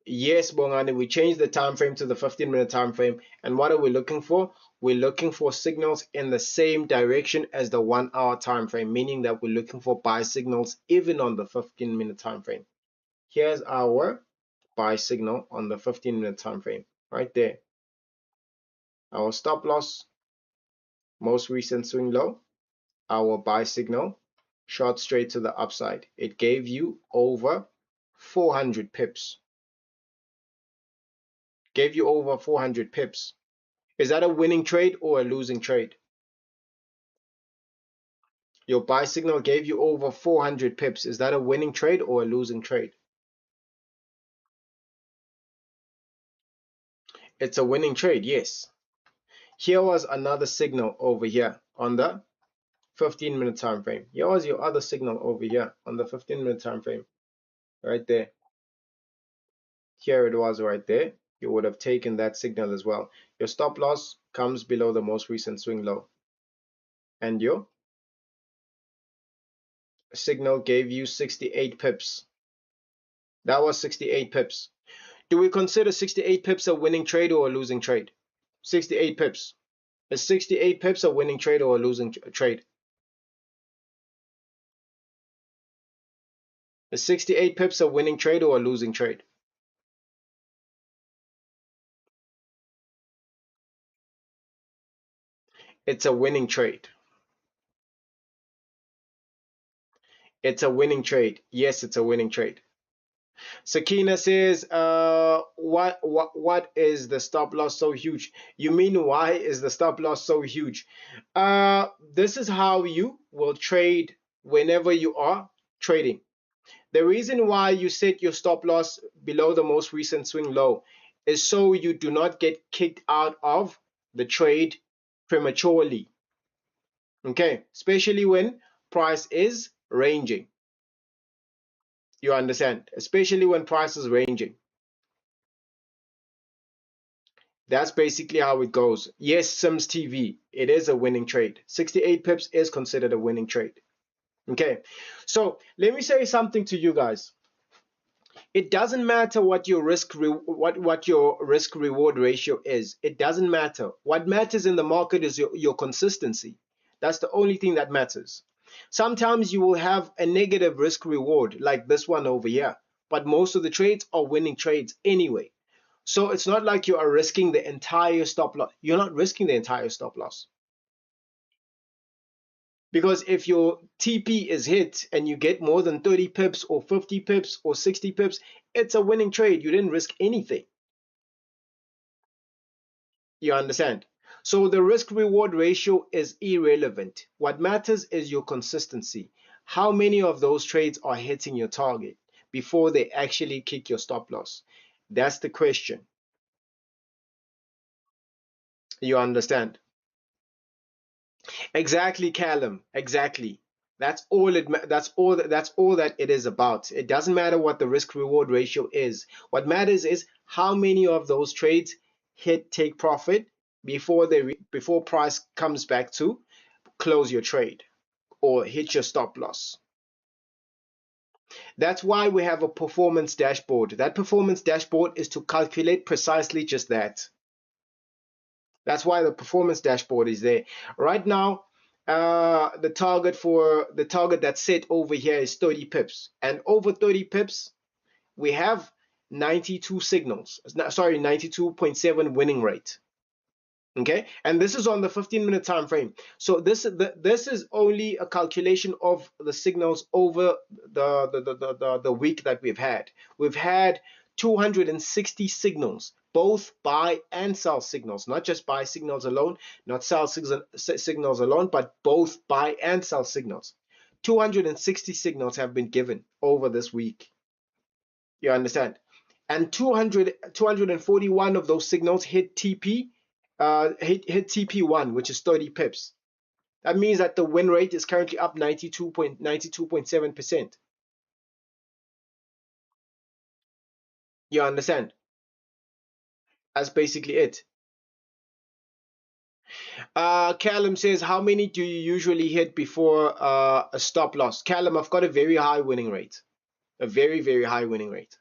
Speaker 1: Yes, Bongani, we changed the time frame to the 15-minute time frame. And what are we looking for? We're looking for signals in the same direction as the 1 hour time frame, meaning that we're looking for buy signals even on the 15-minute time frame. Here's our buy signal on the 15-minute time frame right there. Our stop loss, most recent swing low, our buy signal, shot straight to the upside. It gave you over 400 pips. Gave you over 400 pips. Is that a winning trade or a losing trade? Your buy signal gave you over 400 pips. Is that a winning trade or a losing trade? It's a winning trade, yes. Here was another signal over here on the 15-minute time frame. Here was your other signal over here on the 15-minute time frame. Right there. Here it was right there. You would have taken that signal as well. Your stop loss comes below the most recent swing low. And your signal gave you 68 pips. That was 68 pips. Do we consider 68 pips a winning trade or a losing trade? 68 pips. Is 68 pips a winning trade or a losing trade? Is 68 pips a winning trade or a losing trade? It's a winning trade. It's a winning trade. Yes, it's a winning trade. Sakina says, what is the stop loss so huge? You mean why is the stop loss so huge? This is how you will trade whenever you are trading. The reason why you set your stop loss below the most recent swing low is so you do not get kicked out of the trade prematurely. Okay, especially when price is ranging. You understand? Especially when price is ranging. That's basically how it goes. Yes, Sims TV, it is a winning trade. 68 pips is considered a winning trade. Okay, so let me say something to you guys. It doesn't matter what your what your risk reward ratio is. It doesn't matter. What matters in the market is your consistency. That's the only thing that matters. Sometimes you will have a negative risk reward like this one over here, but most of the trades are winning trades anyway. So it's not like you are risking the entire stop loss. You're not risking the entire stop loss. Because if your TP is hit and you get more than 30 pips or 50 pips or 60 pips, it's a winning trade. You didn't risk anything. You understand? So the risk reward ratio is irrelevant. What matters is your consistency. How many of those trades are hitting your target before they actually kick your stop loss? That's the question. You understand? Exactly, Callum. Exactly. That's all that it is about. It doesn't matter what the risk reward ratio is. What matters is how many of those trades hit take profit before price comes back to close your trade or hit your stop loss. That's why we have a performance dashboard. That performance dashboard is to calculate precisely just that. That's why the performance dashboard is there. Right now, the target that's set over here is 30 pips, and over 30 pips, we have 92 signals. Sorry, 92.7 winning rate. Okay, and this is on the 15-minute time frame. So this is only a calculation of the signals over the week that we've had. We've had 260 signals, both buy and sell signals, not just buy signals alone, not sell signals alone, but both buy and sell signals. 260 signals have been given over this week. You understand? And 241 of those signals hit TP, hit TP1, which is 30 pips. That means that the win rate is currently up 92.7%. You understand? That's basically it. Callum says, how many do you usually hit before a stop loss? Callum, I've got a very high winning rate. A very, very high winning rate.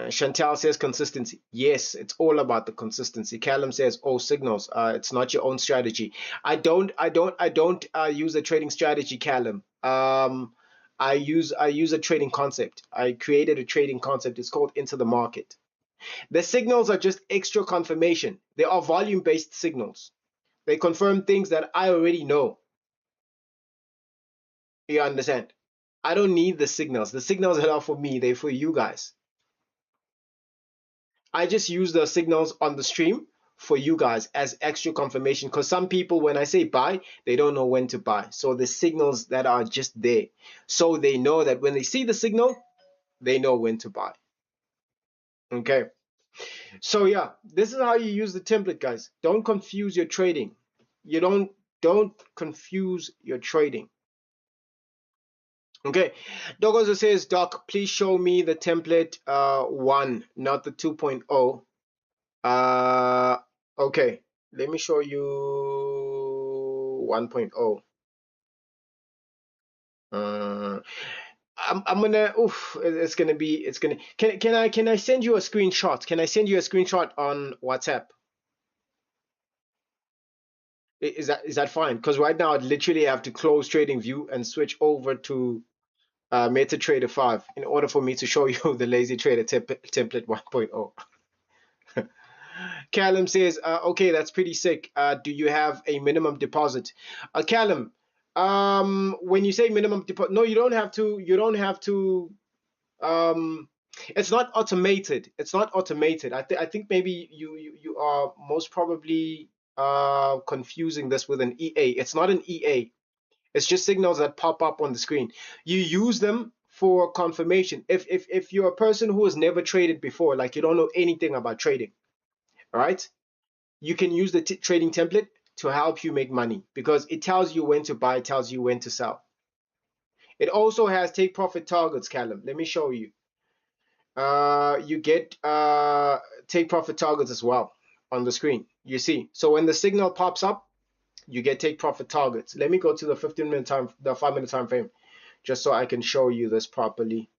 Speaker 1: Chantal says consistency. Yes, it's all about the consistency. Callum says, "Oh, signals. It's not your own strategy." I don't use a trading strategy, Callum. I use a trading concept. I created a trading concept. It's called Into the Market. The signals are just extra confirmation. They are volume-based signals. They confirm things that I already know. You understand? I don't need the signals. The signals are not for me. They're for you guys. I just use the signals on the stream for you guys as extra confirmation, because some people, when I say buy, they don't know when to buy. So the signals that are just there, so they know that when they see the signal, they know when to buy. Okay, so yeah, this is how you use the template, guys. Don't confuse your trading. You don't confuse your trading. Okay, Dogozo says, Doc, please show me the template 1, not the 2.0. Okay, let me show you 1.0. I'm gonna, can I send you a screenshot? Can I send you a screenshot on WhatsApp? Is that fine? Because right now I literally have to close TradingView and switch over to MetaTrader 5 in order for me to show you the Lazy Trader template 1.0. Callum says, okay, that's pretty sick. Do you have a minimum deposit? Callum, when you say minimum deposit, no, you don't have to. It's not automated. It's not automated. I think maybe you are most probably confusing this with an EA. It's not an EA. It's just signals that pop up on the screen. You use them for confirmation. If you're a person who has never traded before, like you don't know anything about trading, all right, you can use the trading template to help you make money, because it tells you when to buy, it tells you when to sell. It also has take profit targets, Callum. Let me show you. You get take profit targets as well on the screen. You see, so when the signal pops up, you get take profit targets. Let me go to the 15-minute time, the 5-minute time frame, just so I can show you this properly.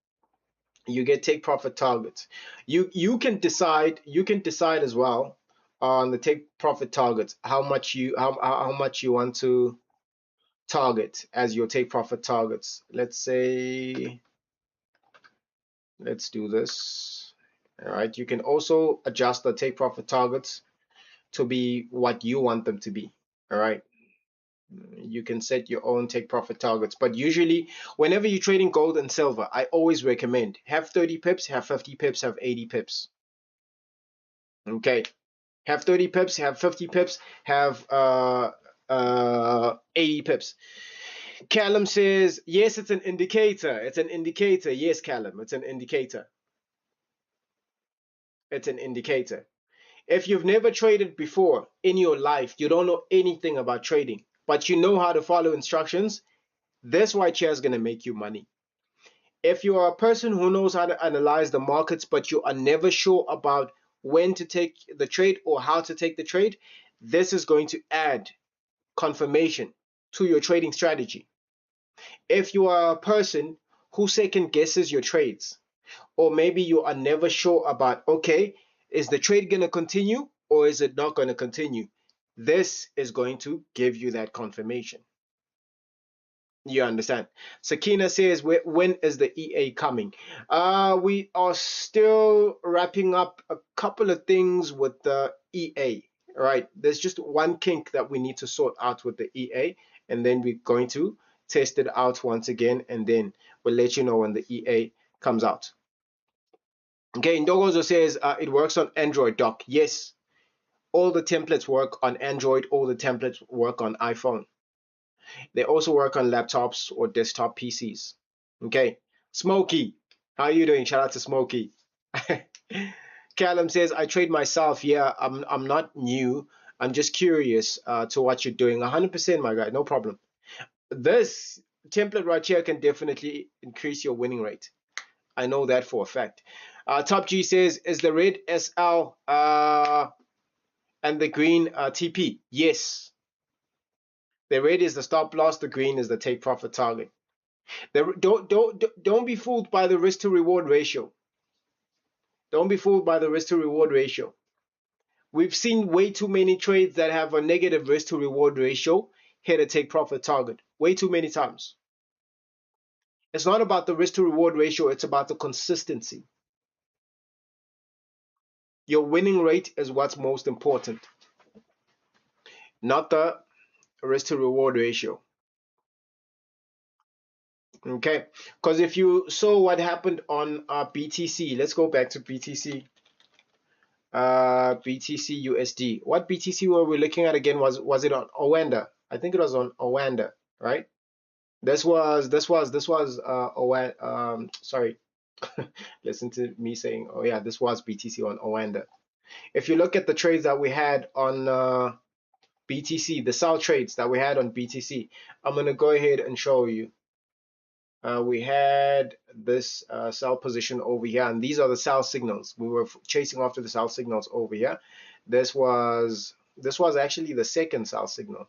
Speaker 1: You get take profit targets. You can decide as well on the take profit targets how much you want to target as your take profit targets. Let's say, let's do this. All right, you can also adjust the take profit targets to be what you want them to be. All right, you can set your own take profit targets, but usually whenever you're trading gold and silver, I always recommend have 30 pips, have 50 pips, have 80 pips. Okay, have 30 pips, have 50 pips, have 80 pips. Callum says, yes, it's an indicator. It's an indicator. Yes, Callum, it's an indicator. It's an indicator. If you've never traded before in your life, you don't know anything about trading, but you know how to follow instructions, this right here is going to make you money. If you are a person who knows how to analyze the markets, but you are never sure about when to take the trade or how to take the trade, this is going to add confirmation to your trading strategy. If you are a person who second guesses your trades, or maybe you are never sure about, okay, is the trade going to continue or is it not going to continue? This is going to give you that confirmation. You understand? Sakina says, when is the EA coming? We are still wrapping up a couple of things with the EA. Right? There's just one kink that we need to sort out with the EA, and then we're going to test it out once again, and then we'll let you know when the EA comes out. Okay, Ndogozo says it works on Android, Doc. Yes, all the templates work on Android, all the templates work on iPhone. They also work on laptops or desktop PCs. Okay. Smokey, how are you doing? Shout out to Smokey. Callum says, I trade myself. Yeah, I'm not new. I'm just curious to what you're doing. 100%, my guy. No problem. This template right here can definitely increase your winning rate. I know that for a fact. Top G says, is the red SL and the green TP? Yes. The red is the stop loss. The green is the take profit target. Don't be fooled by the risk to reward ratio. Don't be fooled by the risk to reward ratio. We've seen way too many trades that have a negative risk to reward ratio hit a take profit target way too many times. It's not about the risk to reward ratio, it's about the consistency. Your winning rate is what's most important, not the risk to reward ratio. Okay, because if you saw what happened on BTC, let's go back to BTC. BTC USD. What BTC were we looking at again? Was it on Oanda? I think it was on Oanda, right? This was Oanda. Sorry, listen to me saying, oh yeah, this was BTC on Oanda. If you look at the trades that we had on BTC, the sell trades that we had on BTC, I'm gonna go ahead and show you. We had this sell position over here, and these are the sell signals. We were chasing after the sell signals over here. This was actually the second sell signal.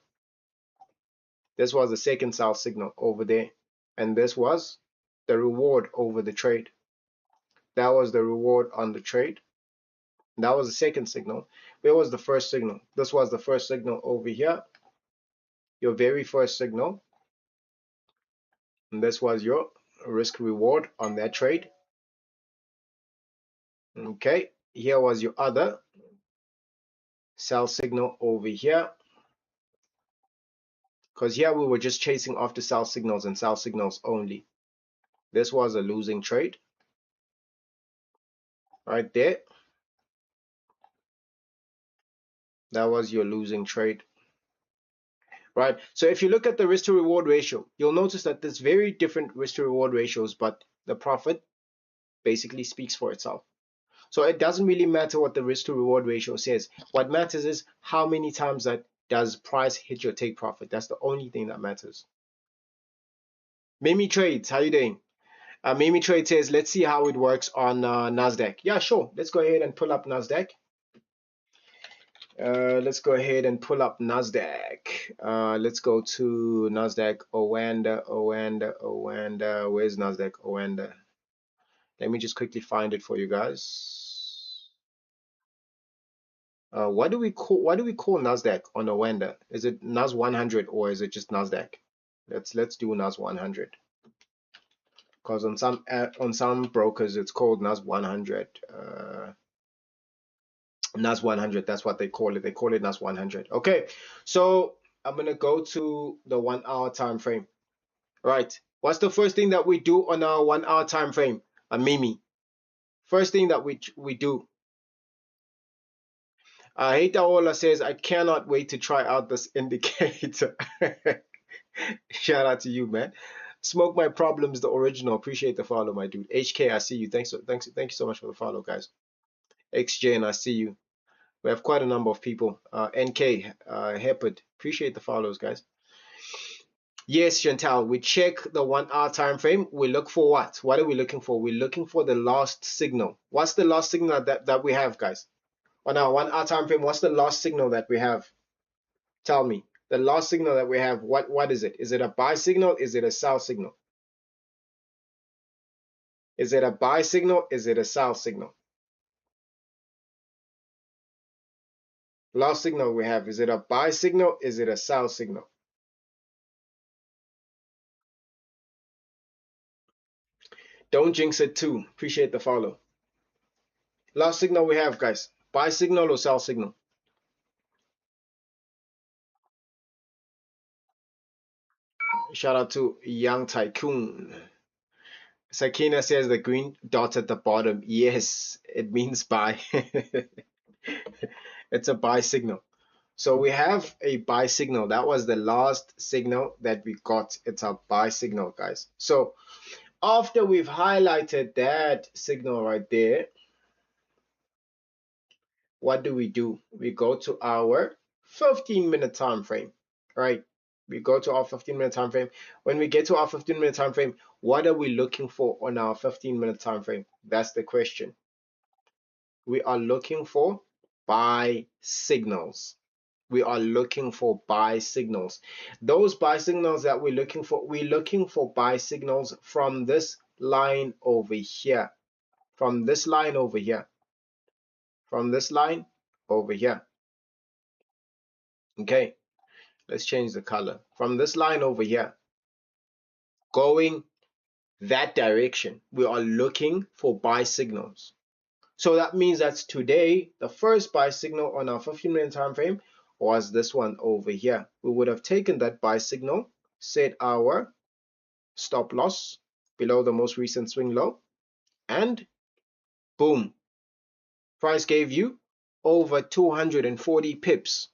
Speaker 1: This was the second sell signal over there, and this was the reward over the trade. That was the reward on the trade. That was the second signal. Where was the first signal? This was the first signal over here, your very first signal, and this was your risk reward on that trade. Okay, here was your other sell signal over here, because here we were just chasing after sell signals and sell signals only. This was a losing trade right there. That was your losing trade, right? So if you look at the risk to reward ratio, you'll notice that there's very different risk to reward ratios, but the profit basically speaks for itself. So it doesn't really matter what the risk to reward ratio says. What matters is how many times that does price hit your take profit. That's the only thing that matters. Mimi Trades, how you doing? Mimi Trade says, let's see how it works on NASDAQ. Yeah, sure. Let's go ahead and pull up NASDAQ. Let's go ahead and pull up NASDAQ. Let's go to NASDAQ Oanda. Where's NASDAQ Oanda? Let me just quickly find it for you guys. What do we call NASDAQ on Oanda? Is it NAS 100 or is it just NASDAQ? Let's do NAS 100. Because on some brokers it's called NAS 100. NAS 100, that's what they call it. They call it NAS 100. Okay, so I'm gonna go to the 1 hour time frame. Right, what's the first thing that we do on our 1 hour time frame? Mimi, first thing that we do. Heitaola says, I cannot wait to try out this indicator. Shout out to you, man. Smoke My Problems, the original. Appreciate the follow, my dude. HK, I see you. Thank you so much for the follow, guys. XJ, and I see you. We have quite a number of people. NK, Hepard, appreciate the follows, guys. Yes, Chantal, we check the 1 hour time frame. We look for what? What are we looking for? We're looking for the last signal. What's the last signal that we have, guys? On our 1 hour time frame, what's the last signal that we have? Tell me. The last signal that we have, what is it? Is it a buy signal? Is it a sell signal? Is it a buy signal? Is it a sell signal? Last signal we have, is it a buy signal? Is it a sell signal? Don't jinx it too. Appreciate the follow. Last signal we have, guys. Buy signal or sell signal? Shout out to Young Tycoon. Sakina says the green dot at the bottom. Yes, it means buy. It's a buy signal. So we have a buy signal. That was the last signal that we got. It's a buy signal, guys. So after we've highlighted that signal right there, what do? We go to our 15-minute time frame, right? We go to our 15-minute time frame. When we get to our 15-minute time frame, what are we looking for on our 15-minute time frame? That's the question. We are looking for buy signals. We are looking for buy signals. Those buy signals that we're looking for buy signals from this line over here. From this line over here. From this line over here. Okay, let's change the color. From this line over here, going that direction, we are looking for buy signals. So that means that today, the first buy signal on our 15-minute time frame was this one over here. We would have taken that buy signal, set our stop loss below the most recent swing low, and boom, price gave you over 240 pips.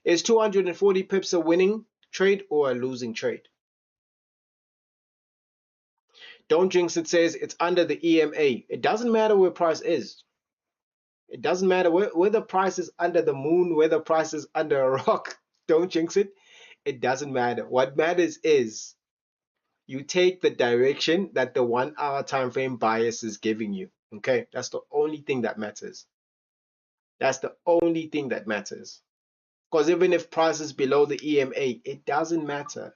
Speaker 1: Is 240 pips a winning trade or a losing trade? Don't jinx it says it's under the EMA. It doesn't matter where price is. It doesn't matter where the price is under the moon, where the price is under a rock. Don't jinx it. It doesn't matter. What matters is you take the direction that the 1 hour time frame bias is giving you. Okay, that's the only thing that matters. That's the only thing that matters. Because even if price is below the EMA, it doesn't matter.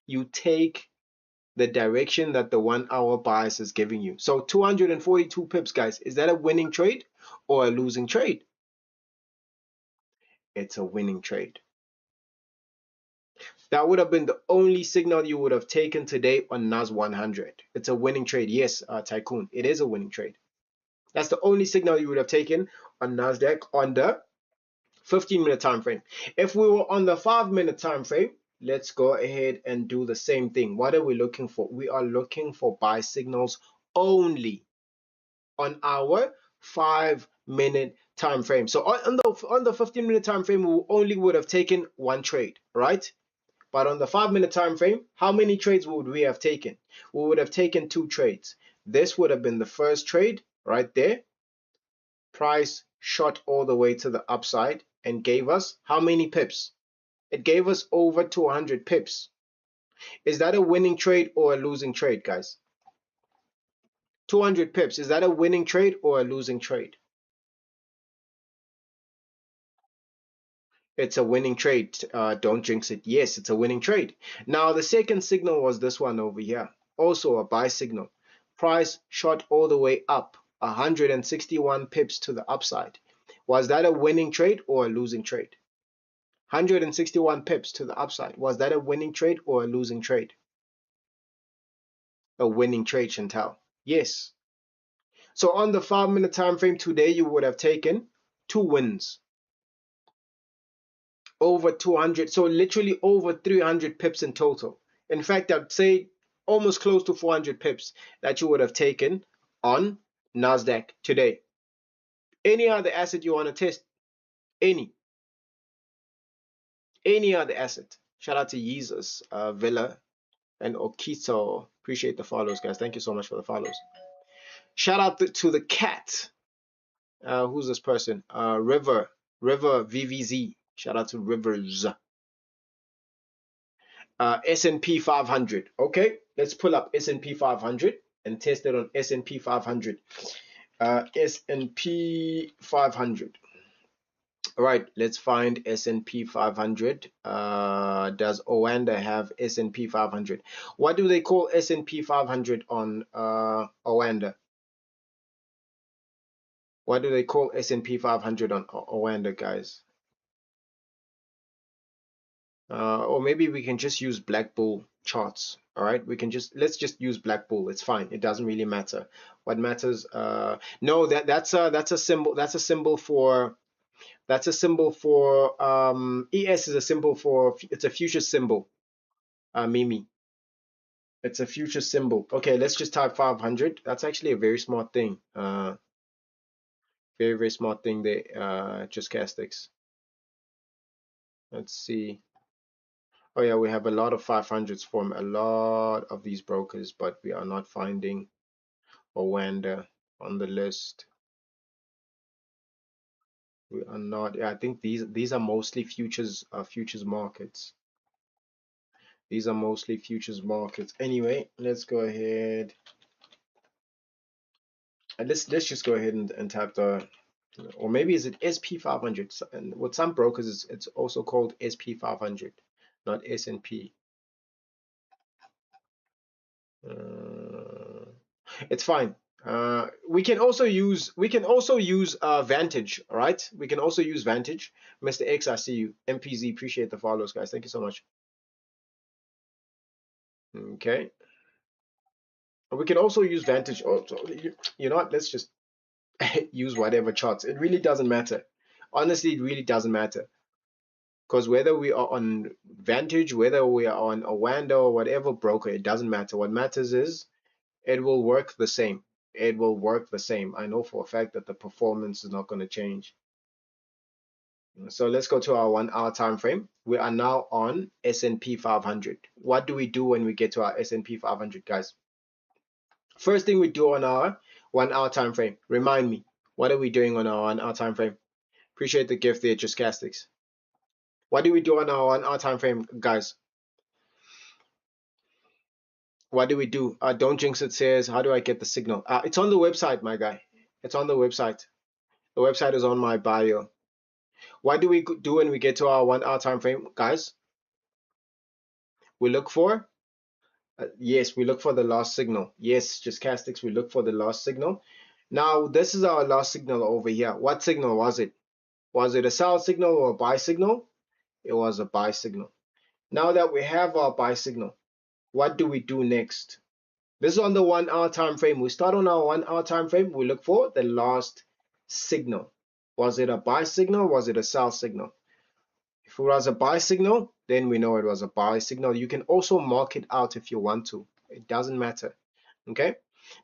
Speaker 1: You take the direction that the 1 hour bias is giving you. So 242 pips, guys. Is that a winning trade or a losing trade? It's a winning trade. That would have been the only signal you would have taken today on NAS 100. It's a winning trade. Yes, Tycoon, it is a winning trade. That's the only signal you would have taken on NASDAQ on the 15-minute time frame. If we were on the 5-minute time frame, let's go ahead and do the same thing. What are we looking for? We are looking for buy signals only on our 5-minute time frame. So on the 15-minute time frame, we only would have taken one trade, right? But on the 5-minute time frame, how many trades would we have taken? We would have taken 2 trades. This would have been the first trade right there. Price shot all the way to the upside and gave us how many pips? It gave us over 200 pips. Is that a winning trade or a losing trade, guys? 200 pips, is that a winning trade or a losing trade? It's a winning trade. Don't jinx it. Yes, it's a winning trade. Now, the second signal was this one over here. Also a buy signal. Price shot all the way up, 161 pips to the upside. Was that a winning trade or a losing trade? 161 pips to the upside. Was that a winning trade or a losing trade? A winning trade, Chantal. Yes. So on the 5-minute time frame today, you would have taken 2 wins. Over 200, so literally over 300 pips in total. In fact, I'd say almost close to 400 pips that you would have taken on NASDAQ today. Any other asset you want to test? Any other asset. Shout out to Jesus, Villa, and Okito. Appreciate the follows, guys. Thank you so much for the follows. Shout out to the cat. Who's this person? River VVZ. Shout out to Rivers. S&P 500. Okay, let's pull up S&P 500 and test it on S&P 500. S&P 500. All right, let's find S&P 500. Does Oanda have S&P 500? What do they call S&P 500 on Oanda? What do they call S&P 500 on Oanda, guys? Or maybe we can just use Black Bull charts. All right, let's just use Black Bull. It's fine. It doesn't really matter. What matters? No, that's a symbol. That's a symbol for ES is a symbol for, it's a future symbol. Mimi, it's a future symbol. Okay, let's just type 500. That's actually a very smart thing. Very, very smart thing there. Just Castix. Let's see. Oh yeah, we have a lot of 500s from a lot of these brokers, but we are not finding Owanda on the list. We are not. Yeah, I think these are mostly futures markets. These are mostly futures markets. Anyway, let's go ahead and let's just go ahead and tap the, or maybe is it SP500? And with some brokers, it's also called SP500, not S&P. It's fine. We can also use Vantage. All right, we can also use Vantage. Mr. X, I see you. MPZ, appreciate the follows, guys. Thank you so much. Okay. We can also use Vantage. Oh, so you know what? Let's just use whatever charts. It really doesn't matter. Honestly, it really doesn't matter. Because whether we are on Vantage, whether we are on Owanda or whatever broker, it doesn't matter. What matters is it will work the same. It will work the same. I know for a fact that the performance is not going to change. So let's go to our 1 hour time frame. We are now on S&P 500. What do we do when we get to our S&P 500, guys? First thing we do on our 1 hour time frame. Remind me, what are we doing on our 1 hour time frame? Appreciate the gift there, Just Castix. What do we do on our 1 hour time frame, guys? What do we do? Don't Jinx It says, how do I get the signal? It's on the website, my guy. It's on the website. The website is on my bio. What do we do when we get to our 1 hour time frame, guys? We look for, yes, we look for the last signal. Yes, Just Castix, we look for the last signal. Now, this is our last signal over here. What signal was it? Was it a sell signal or a buy signal? It was a buy signal. Now that we have our buy signal, what do we do next? This is on the 1 hour time frame. We start on our 1 hour time frame. We look for the last signal. Was it a buy signal? Was it a sell signal? If it was a buy signal, then we know it was a buy signal. You can also mark it out if you want to. It doesn't matter. Okay?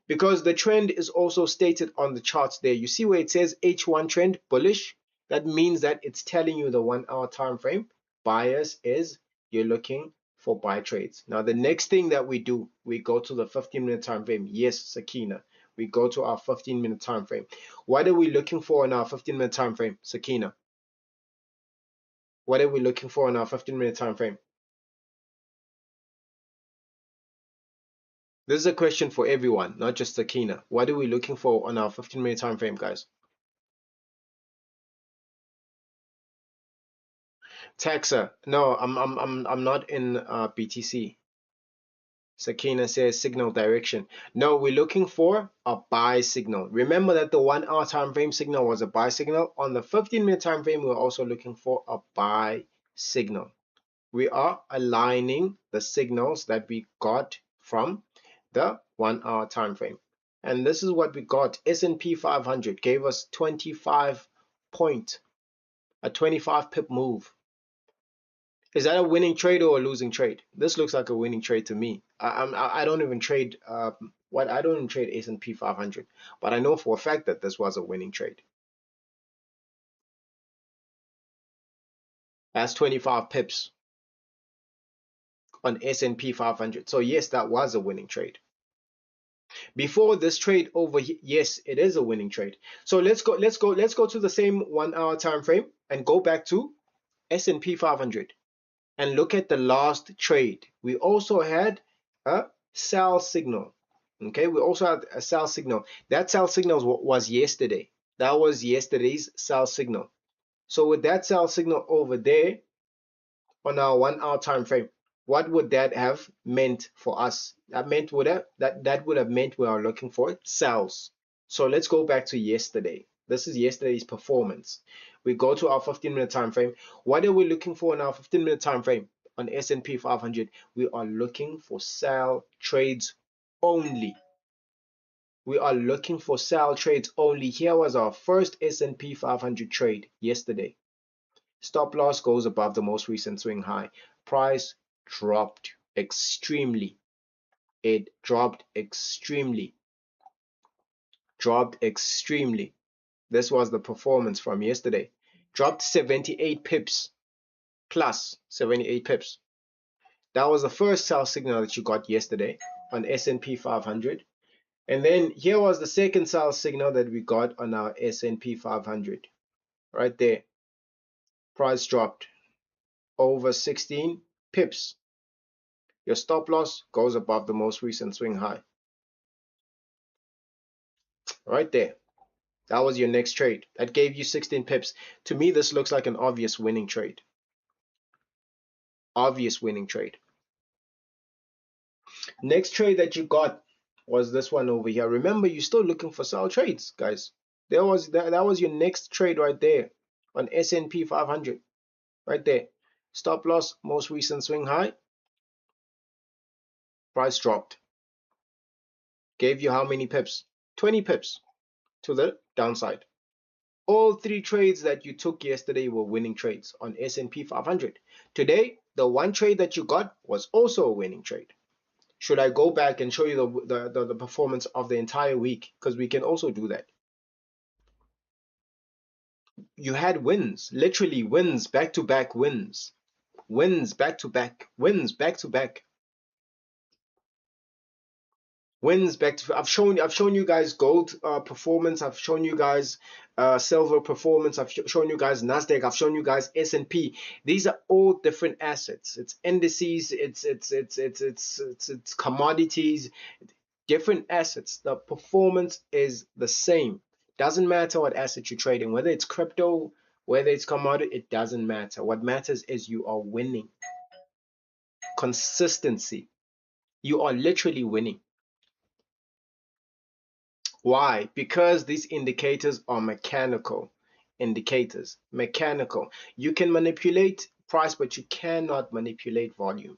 Speaker 1: Because the trend is also stated on the charts there. You see where it says H1 trend bullish? That means that it's telling you the 1 hour time frame. Bias is you're looking for buy trades. Now the next thing that we do, we go to the 15-minute time frame. Yes, Sakina. We go to our 15-minute time frame. What are we looking for in our 15-minute time frame, Sakina? What are we looking for in our 15-minute time frame? This is a question for everyone, not just Sakina. What are we looking for on our 15-minute time frame, guys? Taxa, no, I'm not in BTC. Sakina says signal direction. No, we're looking for a buy signal. Remember that the 1 hour time frame signal was a buy signal. On the 15-minute time frame, we're also looking for a buy signal. We are aligning the signals that we got from the 1 hour time frame. And this is what we got. S&P 500 gave us 25 point, a 25 pip move. Is that a winning trade or a losing trade? This looks like a winning trade to me. I don't even trade I don't even trade S&P 500, but I know for a fact that this was a winning trade. That's 25 pips on S&P 500. So yes, that was a winning trade. Before this trade over here, yes, it is a winning trade. So let's go to the same 1 hour time frame and go back to S&P 500. And look at the last trade. We also had a sell signal. Okay, we also had a sell signal. That sell signal was yesterday. That was yesterday's sell signal. So with that sell signal over there on our 1 hour time frame, what would that have meant for us? That would have meant we are looking for sells. So let's go back to yesterday. This is yesterday's performance. We go to our 15-minute time frame. What are we looking for in our 15-minute time frame on S&P 500? We are looking for sell trades only. We are looking for sell trades only. Here was our first S&P 500 trade yesterday. Stop loss goes above the most recent swing high. Price dropped extremely. It dropped extremely. This was the performance from yesterday. Dropped 78 pips plus 78 pips. That was the first sell signal that you got yesterday on S&P 500. And then here was the second sell signal that we got on our S&P 500. Right there. Price dropped over 16 pips. Your stop loss goes above the most recent swing high. Right there. That was your next trade. That gave you 16 pips. To me, this looks like an obvious winning trade. Obvious winning trade. Next trade that you got was this one over here. Remember, you're still looking for sell trades, guys. That was your next trade right there on S&P 500. Right there. Stop loss, most recent swing high. Price dropped. Gave you how many pips? 20 pips to the downside. All three trades that you took yesterday were winning trades on S&P 500. Today, the one trade that you got was also a winning trade. Should I go back and show you the performance of the entire week? Because we can also do that. You had wins, literally wins, back-to-back wins. Wins back-to-back, wins back-to-back. Wins back to I've shown you guys gold performance. I've shown you guys silver performance. I've shown you guys Nasdaq. I've shown you guys S&P. These are all different assets. It's indices. It's commodities. Different assets. The performance is the same. Doesn't matter what asset you're trading, whether it's crypto, whether it's commodity. It doesn't matter. What matters is you are winning. Consistency. You are literally winning. Why? Because these indicators are mechanical indicators. Mechanical. You can manipulate price, but you cannot manipulate volume.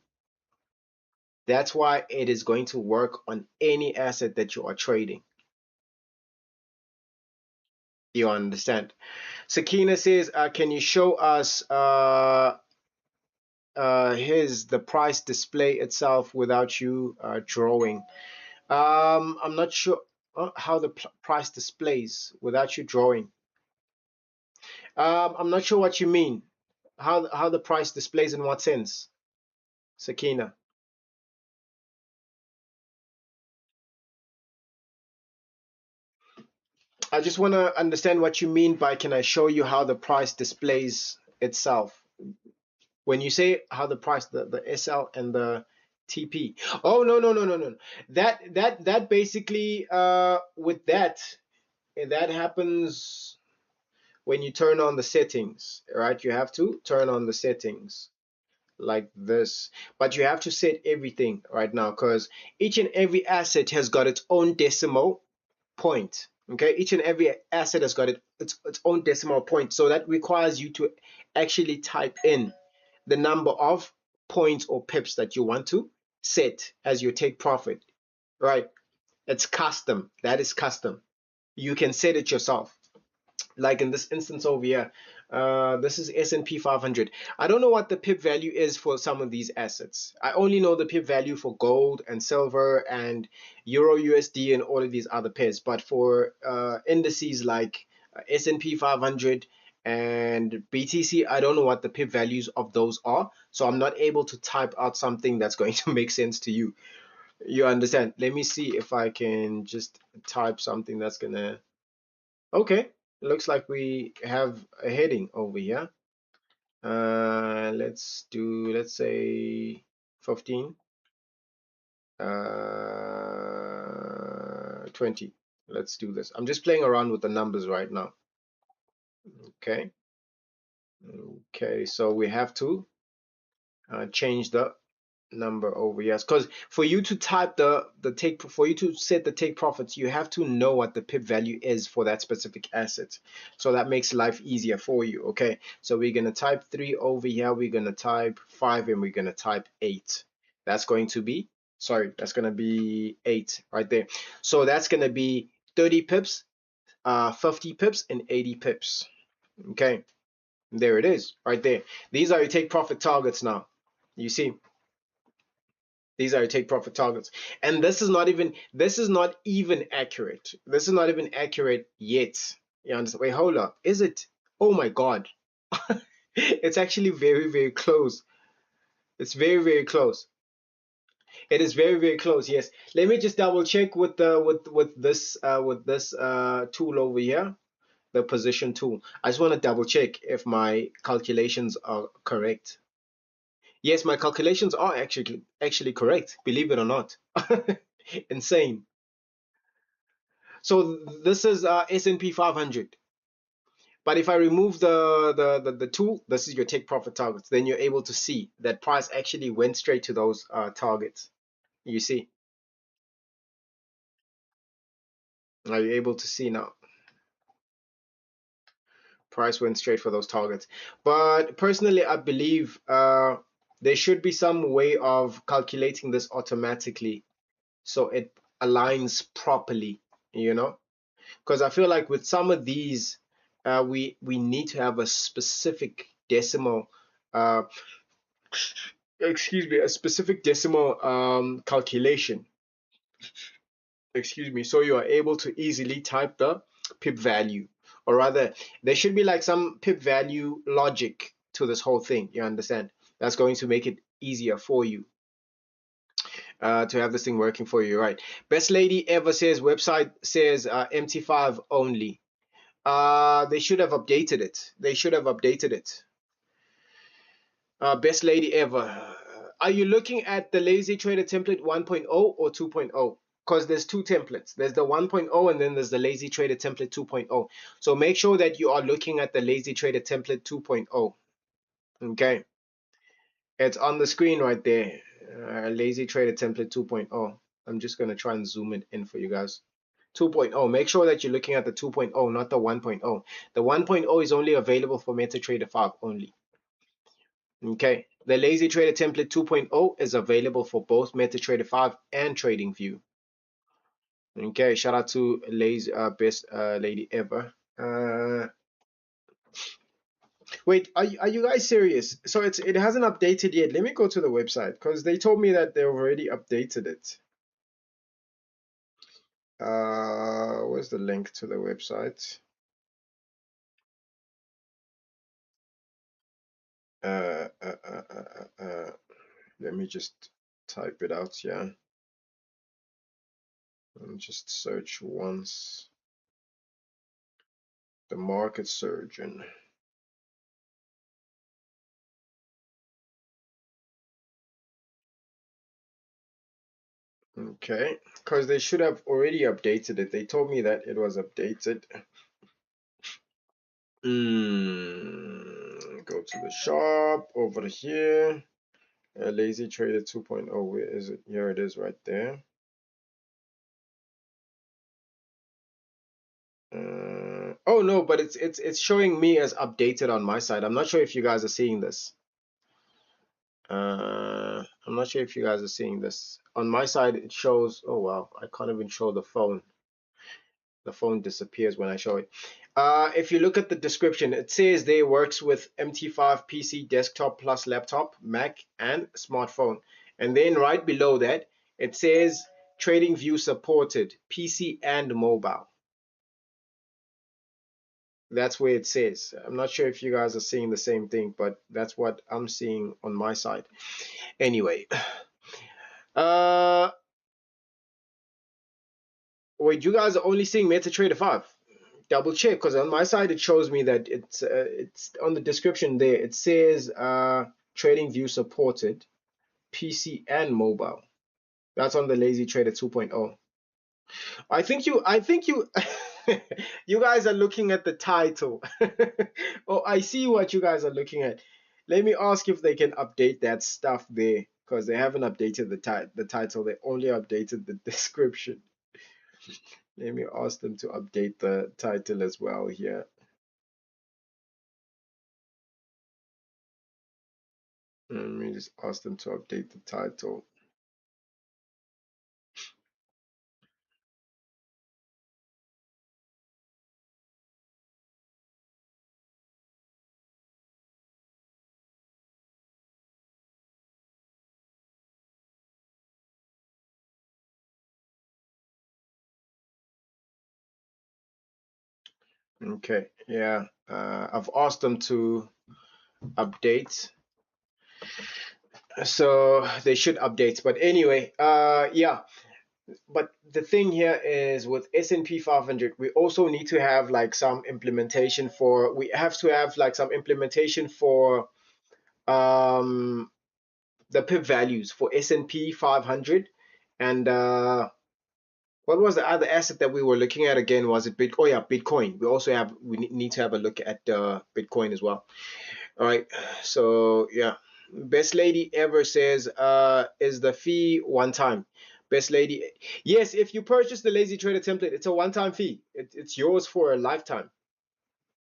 Speaker 1: That's why it is going to work on any asset that you are trading. You understand? Sakina says, can you show us the price display itself without you drawing? I'm not sure how the price displays without you drawing. I'm not sure what you mean. How the price displays in what sense, Sakina? I just want to understand what you mean by can I show you how the price displays itself? When you say how the price, the SL and the TP. Oh, no. That basically with that happens when you turn on the settings, right? You have to turn on the settings like this, but you have to set everything right now because each and every asset has got its own decimal point. Okay, each and every asset has got its own decimal point, so that requires you to actually type in the number of points or pips that you want to set as your take profit, right? It's custom. That is custom. You can set it yourself. Like in this instance over here, this is S&P 500. I don't know what the pip value is for some of these assets. I only know the pip value for gold and silver and Euro USD and all of these other pairs. But for indices like S&P 500 and BTC, I don't know what the pip values of those are. So I'm not able to type out something that's going to make sense to you. You understand? Let me see if I can just type something that's gonna... Okay. Looks like we have a heading over here. Let's say 15, 20. Let's do this. I'm just playing around with the numbers right now. Okay. Okay, so we have to change the number over, yes, because for you to type for you to set the take profits, you have to know what the pip value is for that specific asset. So that makes life easier for you. Okay, so we're gonna type 3 over here, we're gonna type 5, and we're gonna type 8. That's going to be, sorry, that's gonna be 8 right there. So that's gonna be 30 pips, 50 pips, and 80 pips. Okay, there it is right there. These are your take profit targets now. You see, these are your take profit targets. And this is not even accurate. This is not even accurate yet. You understand? Wait, hold up. Is it? Oh my God. It's actually very, very close. It's very, very close. It is very, very close. Yes. Let me just double check with the with this tool over here, the position tool. I just want to double check if my calculations are correct. Yes, my calculations are actually correct, believe it or not. Insane. So this is S&P 500. But if I remove the tool, this is your take profit targets. Then you're able to see that price actually went straight to those targets. You see, are you able to see now? Price went straight for those targets. But personally, I believe there should be some way of calculating this automatically so it aligns properly, you know? Because I feel like with some of these, we need to have a specific decimal, excuse me, a specific decimal calculation. Excuse me, so you are able to easily type the pip value, or rather, there should be like some pip value logic to this whole thing. You understand? That's going to make it easier for you. To have this thing working for you, right? Best lady ever says website says MT5 only. They should have updated it. They should have updated it. Best lady ever. Are you looking at the Lazy Trader template 1.0 or 2.0? Because there's two templates. There's the 1.0 and then there's the Lazy Trader template 2.0. So make sure that you are looking at the Lazy Trader template 2.0. Okay. It's on the screen right there. Lazy Trader template 2.0. I'm just going to try and zoom it in for you guys. 2.0. Make sure that you're looking at the 2.0, not the 1.0. The 1.0 is only available for MetaTrader 5 only. Okay. The Lazy Trader template 2.0 is available for both MetaTrader 5 and TradingView. Okay. Shout out to Lazy best lady ever. Wait, are you guys serious? So it hasn't updated yet. Let me go to the website because they told me that they've already updated it. Where's the link to the website? Let me just type it out here and just search once. The market surgeon. Okay, because they should have already updated it. They told me that it was updated. Go to the shop over here. Lazy Trader 2.0. Where is it? Here it is, right there. Oh no, but it's showing me as updated on my side. I'm not sure if you guys are seeing this. I'm not sure if you guys are seeing this. On my side, it shows. Oh wow, I can't even show the phone. The phone disappears when I show it. If you look at the description, it says they works with MT5 PC, desktop plus laptop, Mac, and smartphone. And then right below that, it says TradingView supported PC and mobile. That's where it says. I'm not sure if you guys are seeing the same thing, but that's what I'm seeing on my side. Anyway, wait, you guys are only seeing MetaTrader 5. Double check, because on my side it shows me that it's on the description there. It says TradingView supported PC and mobile. That's on the Lazy Trader 2.0. I think you you guys are looking at the title. Oh, I see what you guys are looking at. Let me ask if they can update that stuff there. because they haven't updated the title. They only updated the description. Let me ask them to update the title as well here. Let me just ask them to update the title. Okay, yeah. I've asked them to update, so they should update. But anyway, yeah. But the thing here is with S&P 500, we also need to have like some implementation for. We have to have like some implementation for um the pip values for S&P 500, and what was the other asset that we were looking at again? Was it Bitcoin? Oh yeah, Bitcoin. We need to have a look at Bitcoin as well. All right. So yeah, best lady ever says, is the fee one time? Best lady, yes. If you purchase the Lazy Trader template, it's a one-time fee. It's yours for a lifetime.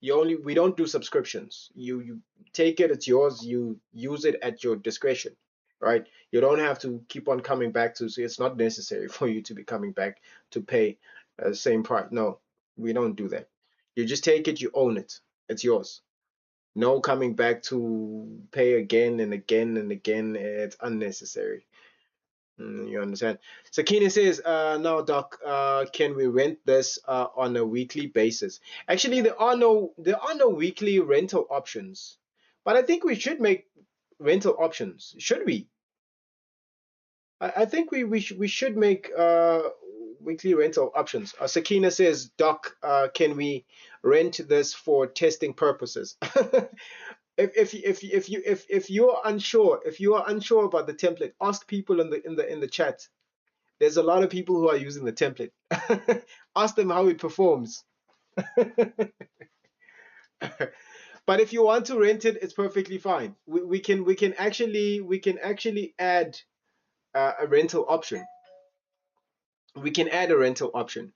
Speaker 1: We don't do subscriptions. You take it, it's yours. You use it at your discretion, right? You don't have to keep on coming back to. So it's not necessary for you to be coming back to pay the same price. No, we don't do that. You just take it, you own it. It's yours. No coming back to pay again and again and again. It's unnecessary. You understand? So Keenan says, now Doc, can we rent this on a weekly basis? Actually, there are no weekly rental options, but I think we should make rental options. Should we? I think we should make weekly rental options. Sakina says, Doc, can we rent this for testing purposes? If you are unsure about the template, ask people in the chat. There's a lot of people who are using the template. Ask them how it performs. But if you want to rent it, it's perfectly fine. We can actually add a rental option. We can add a rental option.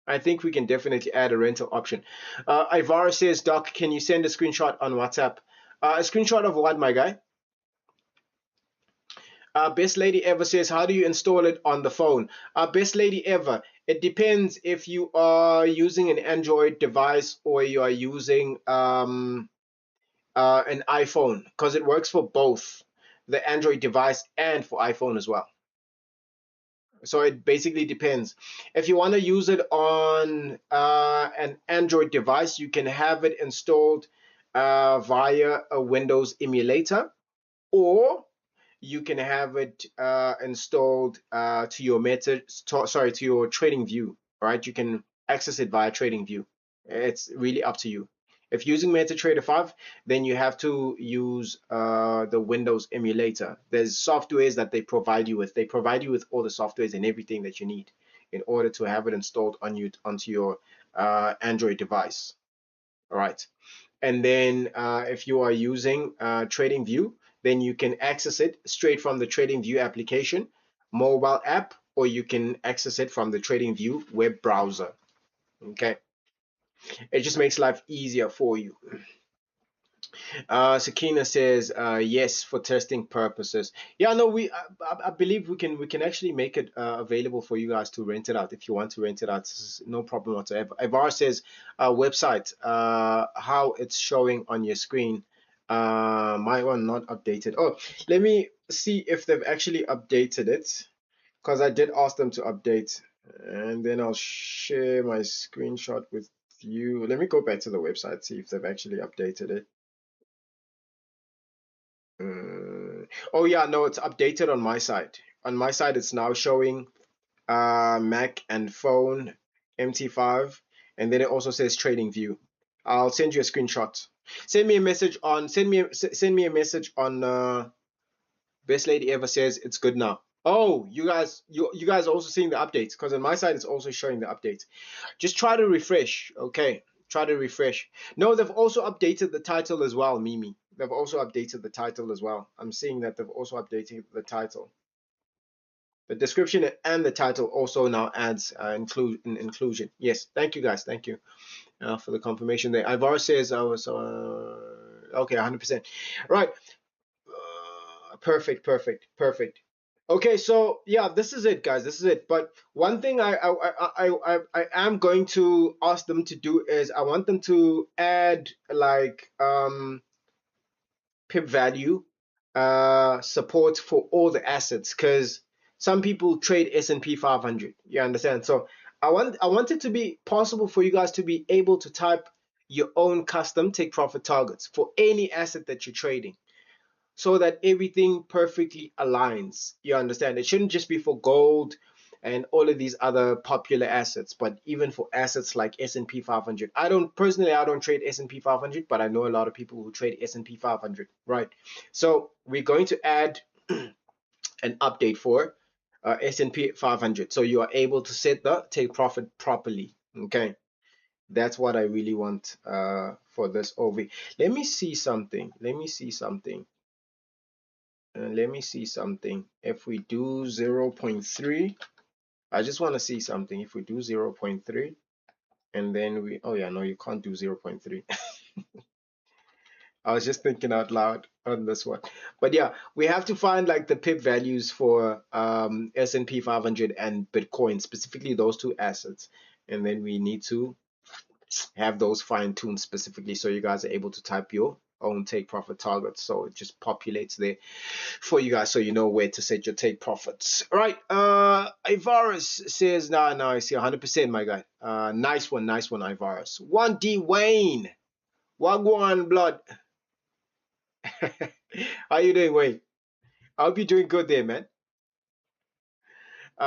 Speaker 1: I think we can definitely add a rental option. Ivara says, Doc, can you send a screenshot on WhatsApp? A screenshot of what, my guy? Best lady ever says, how do you install it on the phone? Best lady ever. It depends if you are using an Android device or you are using an iPhone, because it works for both the Android device and for iPhone as well. So it basically depends. If you want to use it on an Android device, you can have it installed via a Windows emulator, or you can have it installed to your to your TradingView. Right? You can access it via TradingView. It's really up to you. If using MetaTrader 5, then you have to use the Windows emulator. There's softwares that they provide you with. They provide you with all the softwares and everything that you need in order to have it installed onto your Android device. All right. And then if you are using TradingView, then you can access it straight from the TradingView application, mobile app, or you can access it from the TradingView web browser. Okay. It just makes life easier for you. Sakina says, yes, for testing purposes. Yeah, no, I believe we can actually make it available for you guys to rent it out if you want to rent it out. No problem whatsoever. Ivar says, website, how it's showing on your screen. My one not updated. Oh, let me see if they've actually updated it, because I did ask them to update, and then I'll share my screenshot with you. Let me go back to the website, see if they've actually updated it. Oh yeah, no, it's updated on my side. On my side, it's now showing Mac and phone MT5, and then it also says TradingView. I'll send you a screenshot. Send me a message on Best Lady Ever says it's good now. Oh, you guys are also seeing the updates, because on my side it's also showing the updates. Just try to refresh, okay? Try to refresh. No, they've also updated the title as well, Mimi. They've also updated the title as well. I'm seeing that they've also updated the title. The description and the title also now adds inclusion. Yes, thank you guys. Thank you for the confirmation there. Ivar says I was okay, 100%. Right. Perfect, perfect, perfect. Okay, so yeah, this is it, guys. This is it. But one thing I am going to ask them to do is I want them to add like pip value support for all the assets, because some people trade S&P 500. You understand? So I want it to be possible for you guys to be able to type your own custom take profit targets for any asset that you're trading, so that everything perfectly aligns. You understand? It shouldn't just be for gold and all of these other popular assets, but even for assets like S&P 500. I don't trade S&P 500, but I know a lot of people who trade S&P 500, right? So we're going to add an update for S&P 500, so you are able to set the take profit properly. Okay, that's what I really want for this OV. Let me see something. Let me see something. Let me see something. If we do 0.3, I just want to see something. If we do 0.3, and then oh yeah, no, you can't do 0.3. I was just thinking out loud on this one. But yeah, we have to find like the pip values for S&P 500 and Bitcoin, specifically those two assets. And then we need to have those fine-tuned specifically so you guys are able to type your own take profit targets, so it just populates there for you guys so you know where to set your take profits. All right, Ivarus says no, I see 100%, my guy. Nice one, Ivarus. 1D Wayne, Wagwan blood. How you doing, Wayne? I hope you're doing good there, man.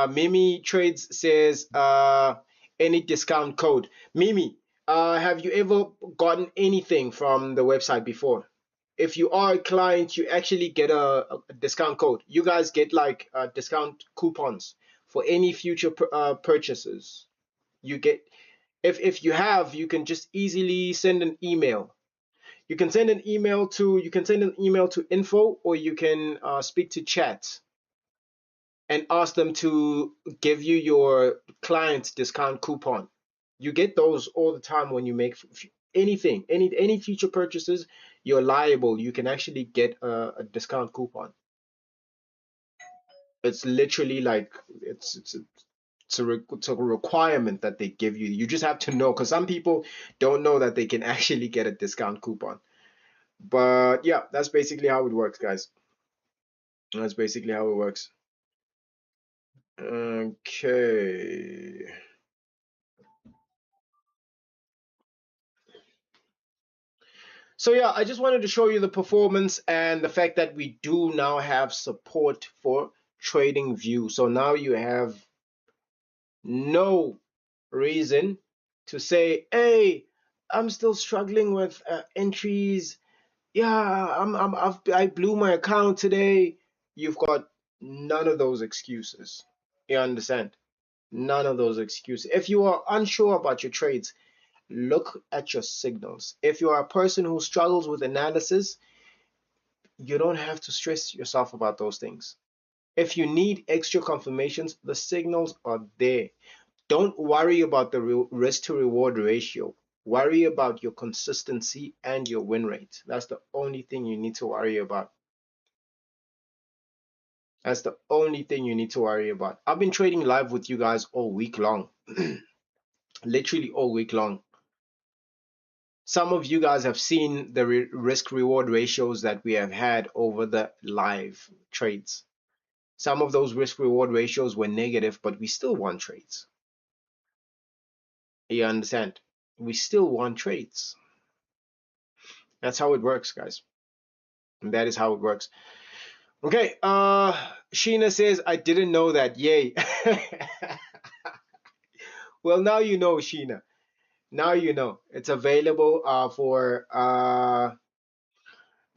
Speaker 1: Mimi Trades says any discount code. Mimi, have you ever gotten anything from the website before? If you are a client, you actually get a discount code. You guys get like discount coupons for any future purchases. You get, if you have, you can just easily send an email. You can send an email to info, or you can speak to chat and ask them to give you your client's discount coupon. You get those all the time when you make anything, any future purchases. You're liable. You can actually get a discount coupon. It's literally like it's a requirement that they give you. You just have to know, because some people don't know that they can actually get a discount coupon. But yeah, that's basically how it works, guys. That's basically how it works. Okay. So yeah, I just wanted to show you the performance and the fact that we do now have support for TradingView. So now you have no reason to say, hey, I'm still struggling with entries. Yeah, I blew my account today. You've got none of those excuses. You understand? None of those excuses. If you are unsure about your trades, look at your signals. If you are a person who struggles with analysis, you don't have to stress yourself about those things. If you need extra confirmations, the signals are there. Don't worry about the risk to reward ratio. Worry about your consistency and your win rate. That's the only thing you need to worry about. That's the only thing you need to worry about. I've been trading live with you guys all week long. Literally all week long. Some of you guys have seen the risk reward ratios that we have had over the live trades. Some of those risk reward ratios were negative, but we still won trades. You understand? We still won trades. That's how it works, guys. And that is how it works. Okay, Sheena says, I didn't know that. Yay. Well, now you know, Sheena. Now you know. It's available for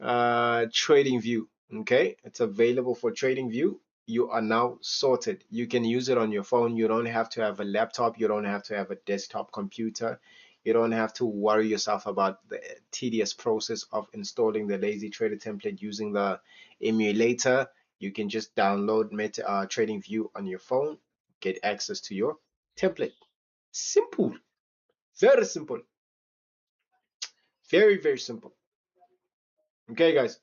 Speaker 1: TradingView. Okay, it's available for TradingView. You are now sorted. You can use it on your phone. You don't have to have a laptop. You don't have to have a desktop computer. You don't have to worry yourself about the tedious process of installing the Lazy Trader template using the emulator. You can just download TradingView on your phone, get access to your template. Simple, very simple, very, very simple. Okay, guys.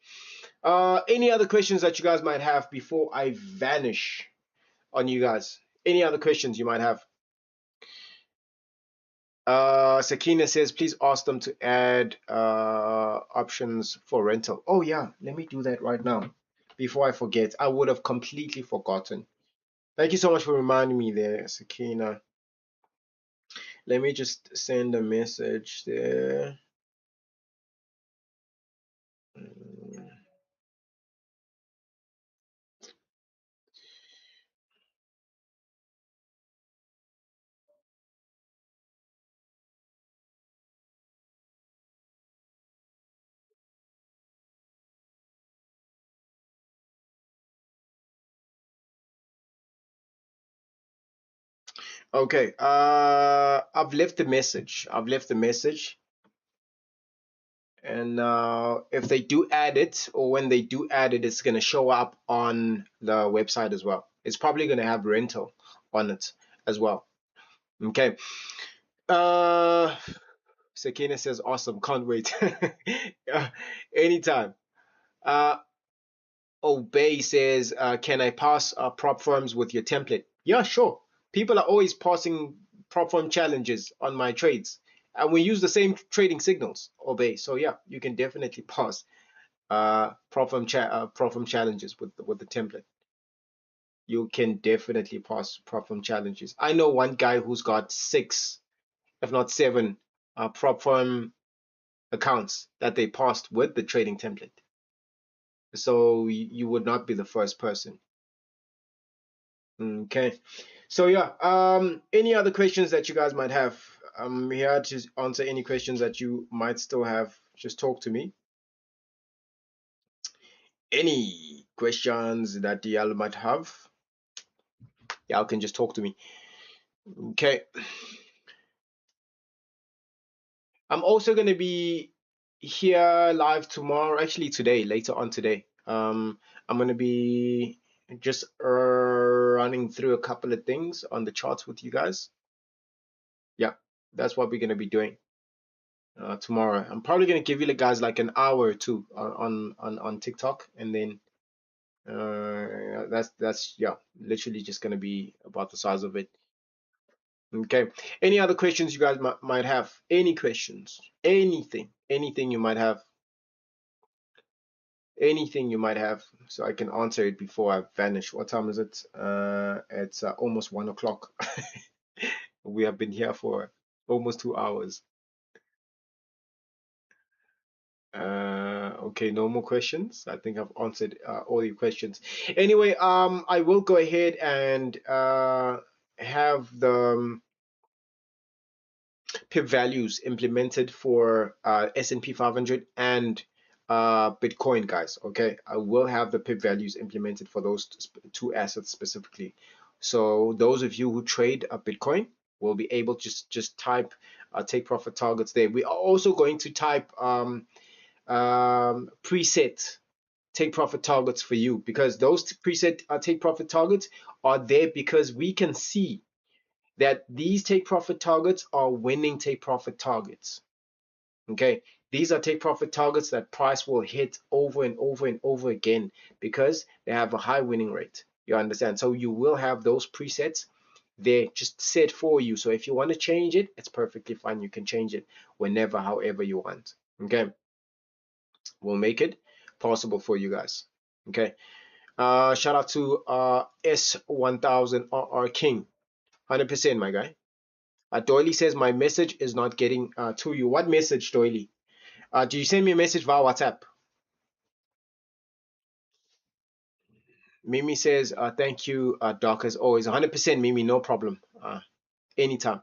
Speaker 1: Any other questions that you guys might have before I vanish on you guys? Any other questions you might have? Sakina says, please ask them to add options for rental. Oh yeah, let me do that right now before I forget. I would have completely forgotten. Thank you so much for reminding me there, Sakina. Let me just send a message there. Okay, I've left the message. I've left the message. And if they do add it, or when they do add it, it's going to show up on the website as well. It's probably going to have rental on it as well. Okay. Sakina says, awesome. Can't wait. Anytime. Obey says, can I pass prop firms with your template? Yeah, sure. People are always passing prop firm challenges on my trades. And we use the same trading signals, Obey. So yeah, you can definitely pass prop firm challenges with the template. You can definitely pass prop firm challenges. I know one guy who's got 6, if not 7, prop firm accounts that they passed with the trading template. So you would not be the first person. Okay. So yeah, any other questions that you guys might have? I'm here to answer any questions that you might still have. Just talk to me. Any questions that y'all might have, y'all can just talk to me. Okay. I'm also going to be here live tomorrow, actually today, later on today. I'm going to be just running through a couple of things on the charts with you guys. Yeah, that's what we're going to be doing tomorrow. I'm probably going to give you guys like an hour or two on TikTok, and then that's yeah, literally just going to be about the size of it. Okay. Any other questions you guys might have? Any questions? Anything you might have? Anything you might have, so I can answer it before I vanish. What time is it? It's almost 1 o'clock. We have been here for almost 2 hours. Okay, no more questions. I think I've answered all your questions. Anyway, I will go ahead and have the pip values implemented for S&P 500 and Bitcoin, guys. Okay, I will have the pip values implemented for those two assets specifically. So those of you who trade Bitcoin will be able to just type take profit targets there. We are also going to type preset take profit targets for you, because those preset take profit targets are there because we can see that these take profit targets are winning take profit targets. Okay, these are take profit targets that price will hit over and over and over again because they have a high winning rate. You understand? So you will have those presets there just set for you. So if you want to change it, it's perfectly fine. You can change it whenever, however you want. Okay, we'll make it possible for you guys. Okay, shout out to S1000RR King, 100%, my guy. Doily says my message is not getting to you. What message, Doily? Do you send me a message via WhatsApp? Mimi says, thank you, Doc, as always. 100%, Mimi, no problem. Anytime.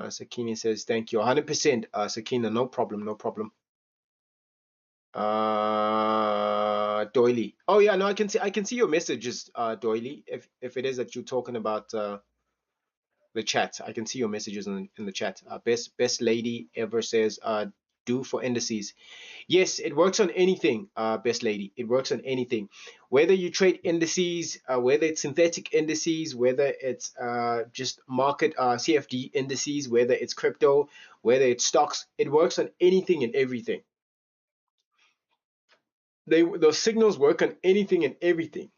Speaker 1: Sakina says, thank you. 100%, Sakina, no problem, no problem. Doily. Oh yeah, no, I can see your messages, Doily. If it is that you're talking about the chat. I can see your messages in the chat. Best lady ever says do for indices. Yes, it works on anything, best lady. It works on anything. Whether you trade indices, whether it's synthetic indices, whether it's just market CFD indices, whether it's crypto, whether it's stocks, it works on anything and everything. Those signals work on anything and everything.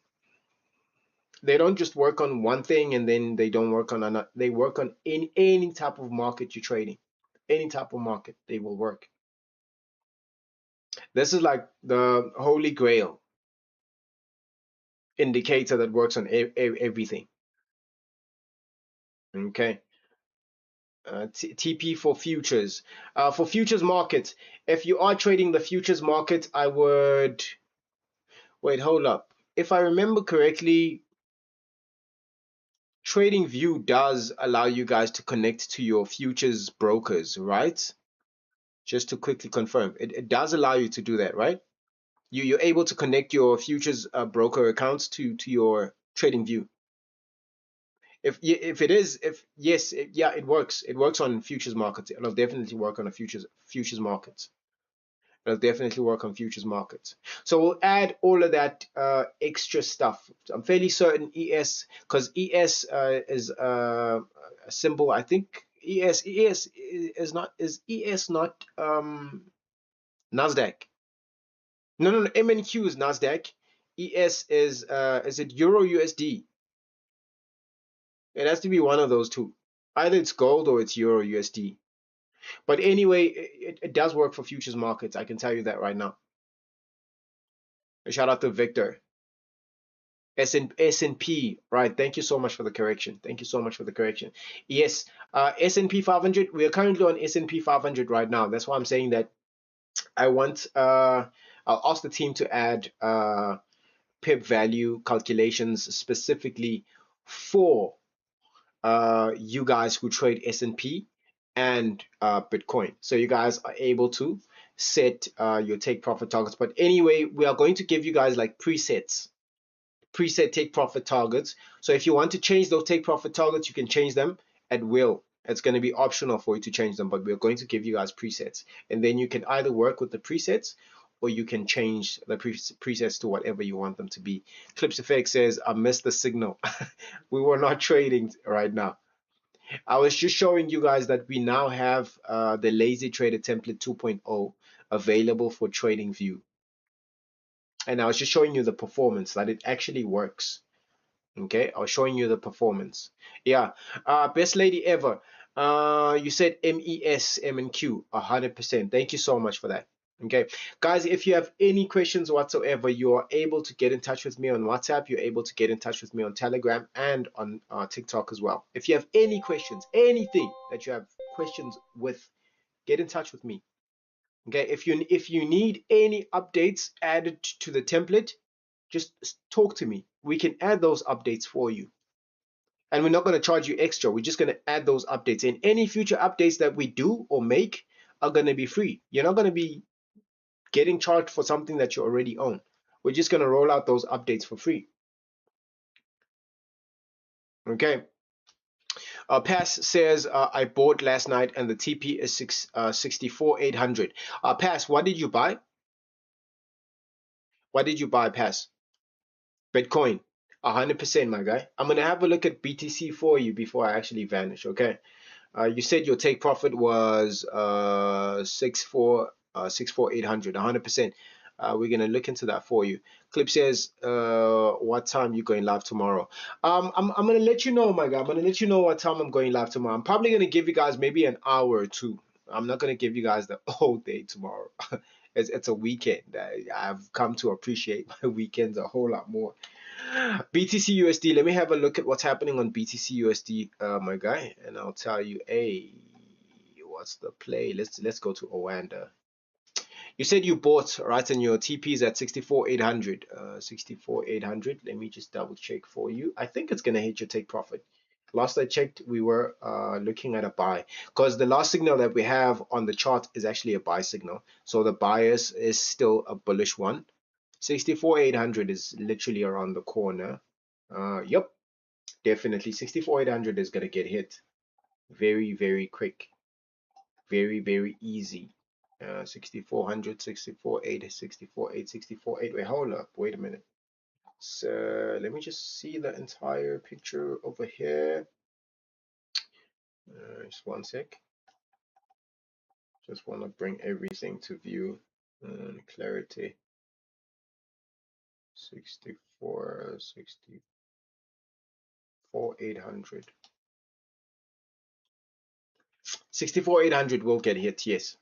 Speaker 1: They don't just work on one thing and then they don't work on another. They work on any type of market you're trading. Any type of market, they will work. This is like the holy grail indicator that works on everything. Okay. TP for futures. For futures markets, if you are trading the futures market, I would wait. Hold up. If I remember correctly, TradingView does allow you guys to connect to your futures brokers, right? Just to quickly confirm, it does allow you to do that, right? You're able to connect your futures broker accounts to your TradingView. If it is, if yes, yeah, it works. It works on futures markets. It'll definitely work on a futures markets. It'll definitely work on futures markets. So we'll add all of that extra stuff. I'm fairly certain ES, because ES is a symbol. I think ES is ES not Nasdaq? No. MNQ is Nasdaq. ES is it Euro USD? It has to be one of those two. Either it's gold or it's Euro USD. But anyway, it does work for futures markets. I can tell you that right now. A shout out to Victor. S&P, right? Thank you so much for the correction. Thank you so much for the correction. Yes, S&P 500. We are currently on S&P 500 right now. That's why I'm saying that I want. I'll ask the team to add pip value calculations specifically for you guys who trade S&P and Bitcoin, so you guys are able to set your take profit targets. But anyway, we are going to give you guys like preset take profit targets. So if you want to change those take profit targets, you can change them at will. It's going to be optional for you to change them, but we're going to give you guys presets, and then you can either work with the presets or you can change the presets to whatever you want them to be. Clips Effect says, I missed the signal. We were not trading right now. I was just showing you guys that we now have the Lazy Trader Template 2.0 available for TradingView. And I was just showing you the performance, that it actually works. Okay, I was showing you the performance. Yeah, best lady ever. You said MES, M and Q, 100%. Thank you so much for that. Okay, guys, if you have any questions whatsoever, you are able to get in touch with me on WhatsApp. You're able to get in touch with me on Telegram and on TikTok as well. If you have any questions, anything that you have questions with, get in touch with me. Okay, if you need any updates added to the template, just talk to me. We can add those updates for you. And we're not going to charge you extra. We're just going to add those updates. And any future updates that we do or make are going to be free. You're not going to be getting charged for something that you already own. We're just going to roll out those updates for free. Okay. Pass says, I bought last night and the TP is 64,800. Pass, what did you buy? What did you buy, Pass? Bitcoin. 100%, my guy. I'm going to have a look at BTC for you before I actually vanish, okay? You said your take profit was 64,800, 100%. We're going to look into that for you. Clip says, what time you going live tomorrow? I'm going to let you know, my guy. I'm going to let you know what time I'm going live tomorrow. I'm probably going to give you guys maybe an hour or two. I'm not going to give you guys the whole day tomorrow. It's a weekend. I've come to appreciate my weekends a whole lot more. BTC USD. Let me have a look at what's happening on BTC USD, my guy, and I'll tell you. Hey, what's the play? Let's go to Oanda. You said you bought, right, and your TP is at 64,800. 64,800. Let me just double check for you. I think it's gonna hit your take profit. Last I checked, we were looking at a buy, because the last signal that we have on the chart is actually a buy signal. So the bias is still a bullish one. 64,800 is literally around the corner. Yep, definitely 64,800 is gonna get hit very, very quick, very, very easy. 6,400, 64,800, 64,800, 64,800. Wait, hold up. Wait a minute. So let me just see the entire picture over here. Just one sec. Just want to bring everything to view and clarity. 64, 64,800. 64,800 will get hit, yes.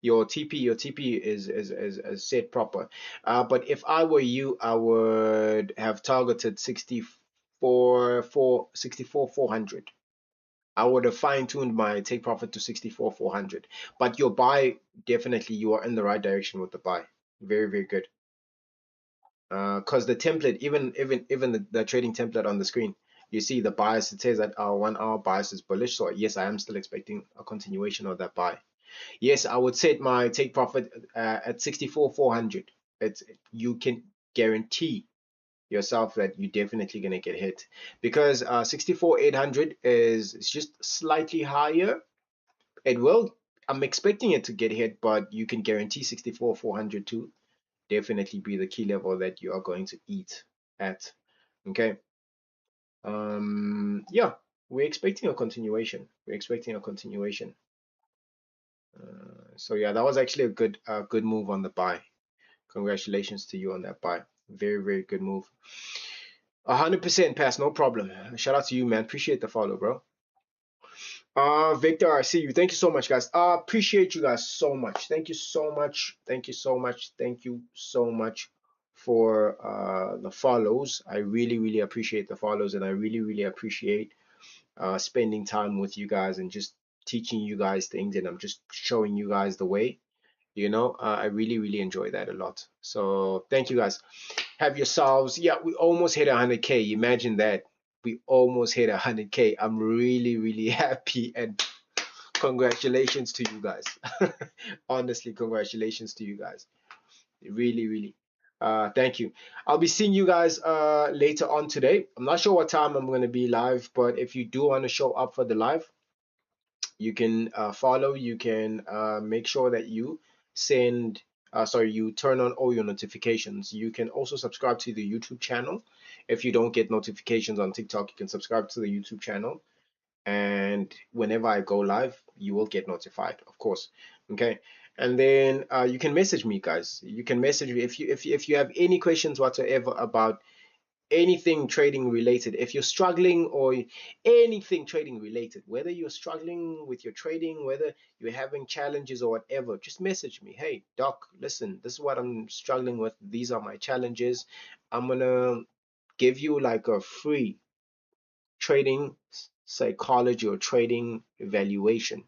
Speaker 1: Your TP is set proper. But if I were you, I would have targeted 64,400. I would have fine-tuned my take profit to 64,400. But your buy, definitely you are in the right direction with the buy. Very, very good. Because the template, even the trading template on the screen, you see the bias, it says that our 1 hour bias is bullish. So yes, I am still expecting a continuation of that buy. Yes, I would set my take profit at 64,400. You can guarantee yourself that you're definitely going to get hit, because 64,800 is just slightly higher. I'm expecting it to get hit, but you can guarantee 64,400 to definitely be the key level that you are going to eat at. Okay. Yeah, we're expecting a continuation. So yeah, that was actually a good move on the buy. Congratulations to you on that buy. Very, very good move. 100% pass, no problem. Shout out to you, man. Appreciate the follow, bro. Victor, I see you. Thank you so much, guys. Appreciate you guys so much. Thank you so much. Thank you so much. Thank you so much for the follows. I really, really appreciate the follows, and I really, really appreciate spending time with you guys and just teaching you guys things, and I'm just showing you guys the way. I really, really enjoy that a lot. So thank you guys. Have yourselves, yeah, we almost hit 100K. Imagine that. We almost hit 100K. I'm really, really happy, and congratulations to you guys. Honestly, congratulations to you guys. Really, really. Thank you. I'll be seeing you guys later on today. I'm not sure what time I'm going to be live, but if you do want to show up for the live, you can follow. You can make sure that you you turn on all your notifications. You can also subscribe to the YouTube channel. If you don't get notifications on TikTok, you can subscribe to the YouTube channel, and whenever I go live, you will get notified, of course. Okay. And then you can message me, guys. You can message me if you have any questions whatsoever about anything trading related. If you're struggling, or anything trading related, whether you're struggling with your trading, whether you're having challenges or whatever, just message me. Hey doc, listen, this is what I'm struggling with, these are my challenges. I'm gonna give you like a free trading psychology or trading evaluation.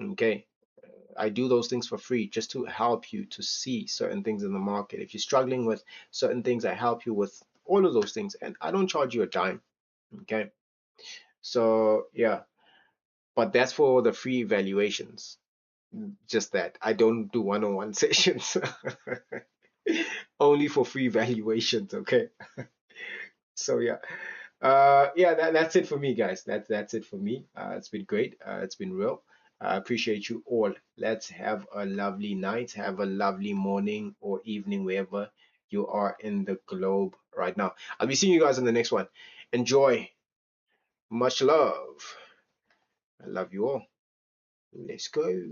Speaker 1: Okay, I do those things for free just to help you to see certain things in the market. If you're struggling with certain things, I help you with all of those things, and I don't charge you a dime. Okay, so yeah, but that's for the free evaluations. Just that. I don't do one-on-one sessions. Only for free evaluations. Okay, so yeah. Yeah, that's it for me, guys. That's it for me. It's been great. It's been real. I appreciate you all. Let's have a lovely night. Have a lovely morning or evening, wherever you are in the globe right now. I'll be seeing you guys in the next one. Enjoy. Much love. I love you all. Let's go.